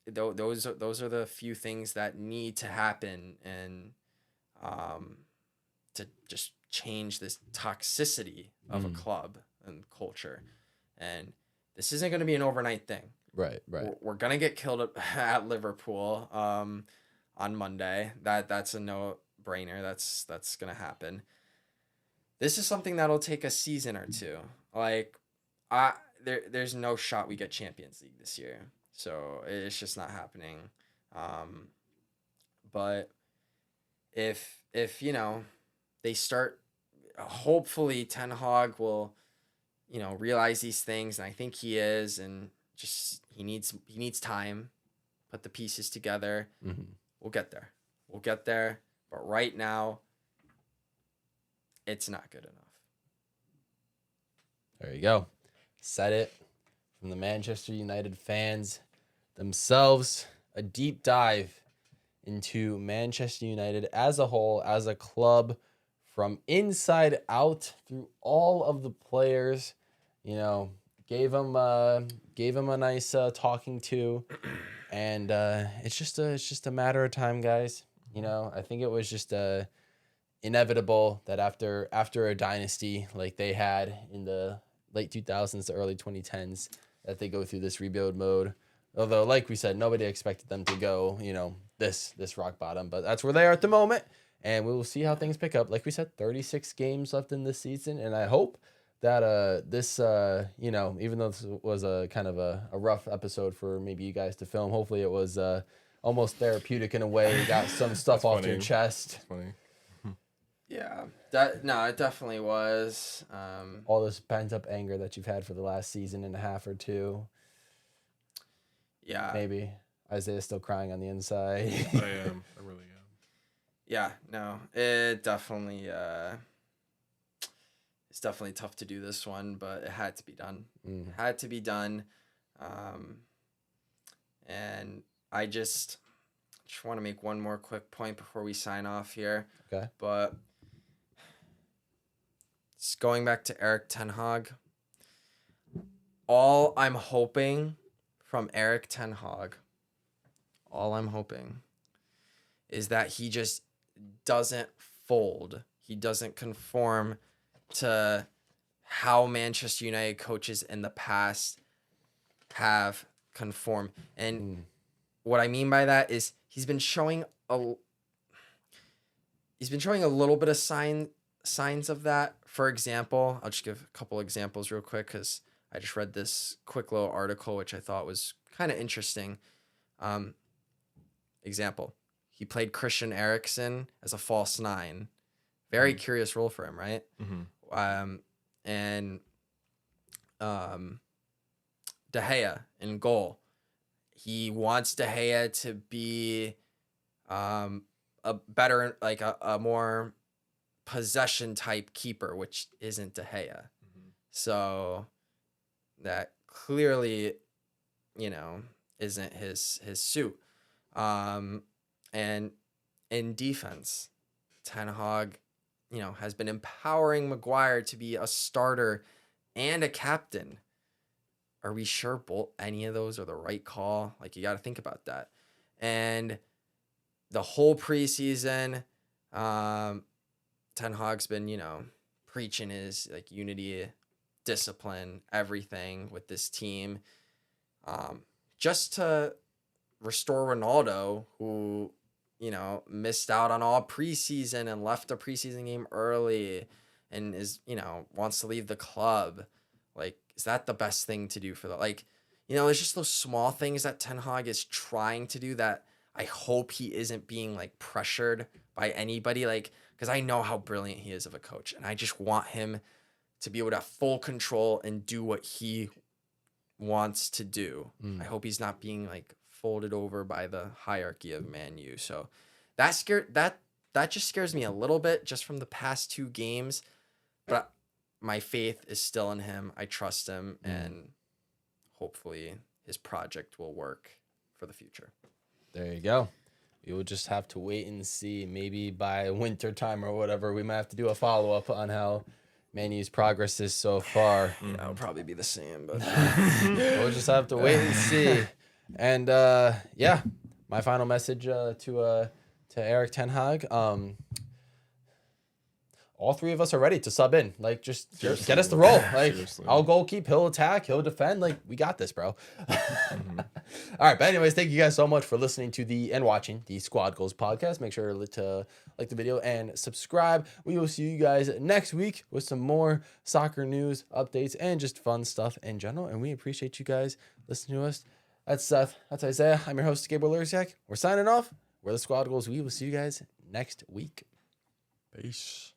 B: those are the few things that need to happen and to just change this toxicity of a club and culture. And this isn't going to be an overnight thing.
A: Right.
B: We're going to get killed at Liverpool on Monday. That's a no-brainer. That's going to happen. This is something that'll take a season or two. Like, there's no shot we get Champions League this year. So it's just not happening. But if they start, hopefully Ten Hag will, realize these things, and I think he is, and just he needs time, put the pieces together. We'll get there. But right now, it's not good enough.
A: There you go. Said it from the Manchester United fans themselves. A deep dive into Manchester United as a whole, as a club, from inside out, through all of the players. Gave them a nice talking to, and it's just a matter of time, guys. I think it was just inevitable that after a dynasty like they had in the late 2000s to early 2010s, that they go through this rebuild mode. Although, like we said, nobody expected them to go, this rock bottom, but that's where they are at the moment, and we will see how things pick up. Like we said, 36 games left in this season, and I hope that this even though this was a kind of a rough episode for maybe you guys to film, hopefully it was almost therapeutic in a way. You got some stuff off your chest.
C: That's funny.
B: Yeah, it definitely was.
A: All this pent up anger that you've had for the last season and a half or two.
B: Yeah,
A: maybe Isaiah's still crying on the inside.
C: I am. I really am.
B: Yeah, no, it definitely. It's definitely tough to do this one, but it had to be done. It had to be done. And I just want to make one more quick point before we sign off here.
A: Okay.
B: But just going back to Erik Ten Hag, all I'm hoping from Erik Ten Hag, is that he just doesn't fold. He doesn't conform to how Manchester United coaches in the past have conformed. And what I mean by that is he's been showing a little bit of signs of that. For example, I'll just give a couple examples real quick because I just read this quick little article which I thought was kind of interesting. Example: he played Christian Eriksen as a false nine. Very curious role for him, right? And De Gea in goal. He wants De Gea to be a better, like a more possession type keeper, which isn't De Gea. So that clearly, isn't his suit. And in defense, Ten Hag, has been empowering Maguire to be a starter and a captain. Are we sure any of those are the right call? Like, you got to think about that. And the whole preseason, Ten Hag's been, preaching his like unity, discipline, everything with this team, just to restore Ronaldo, who, missed out on all preseason and left a preseason game early and is, wants to leave the club. Like, is that the best thing to do for there's just those small things that Ten Hag is trying to do that I hope he isn't being like pressured by anybody, because I know how brilliant he is of a coach and I just want him to be able to have full control and do what he wants to do. I hope he's not being like folded over by the hierarchy of Man U. So that just scares me a little bit just from the past 2 games, but my faith is still in him. I trust him, and hopefully his project will work for the future.
A: There you go. We will just have to wait and see. Maybe by winter time or whatever, we might have to do a follow-up on how Man U's progress is so far.
B: Yeah, it'll probably be the same, but
A: we'll just have to wait and see. And my final message to Eric Ten Hag. All 3 of us are ready to sub in. Like, just get us the roll. Like, I'll goalkeep, he'll attack, he'll defend. Like, we got this, bro. All right, but anyways, thank you guys so much for listening to and watching the Squad Goals podcast. Make sure to like the video and subscribe. We will see you guys next week with some more soccer news, updates, and just fun stuff in general. And we appreciate you guys listening to us. That's Seth. That's Isaiah. I'm your host, Gabriel Lurziak. We're signing off. We're the Squad Goals. We will see you guys next week.
C: Peace.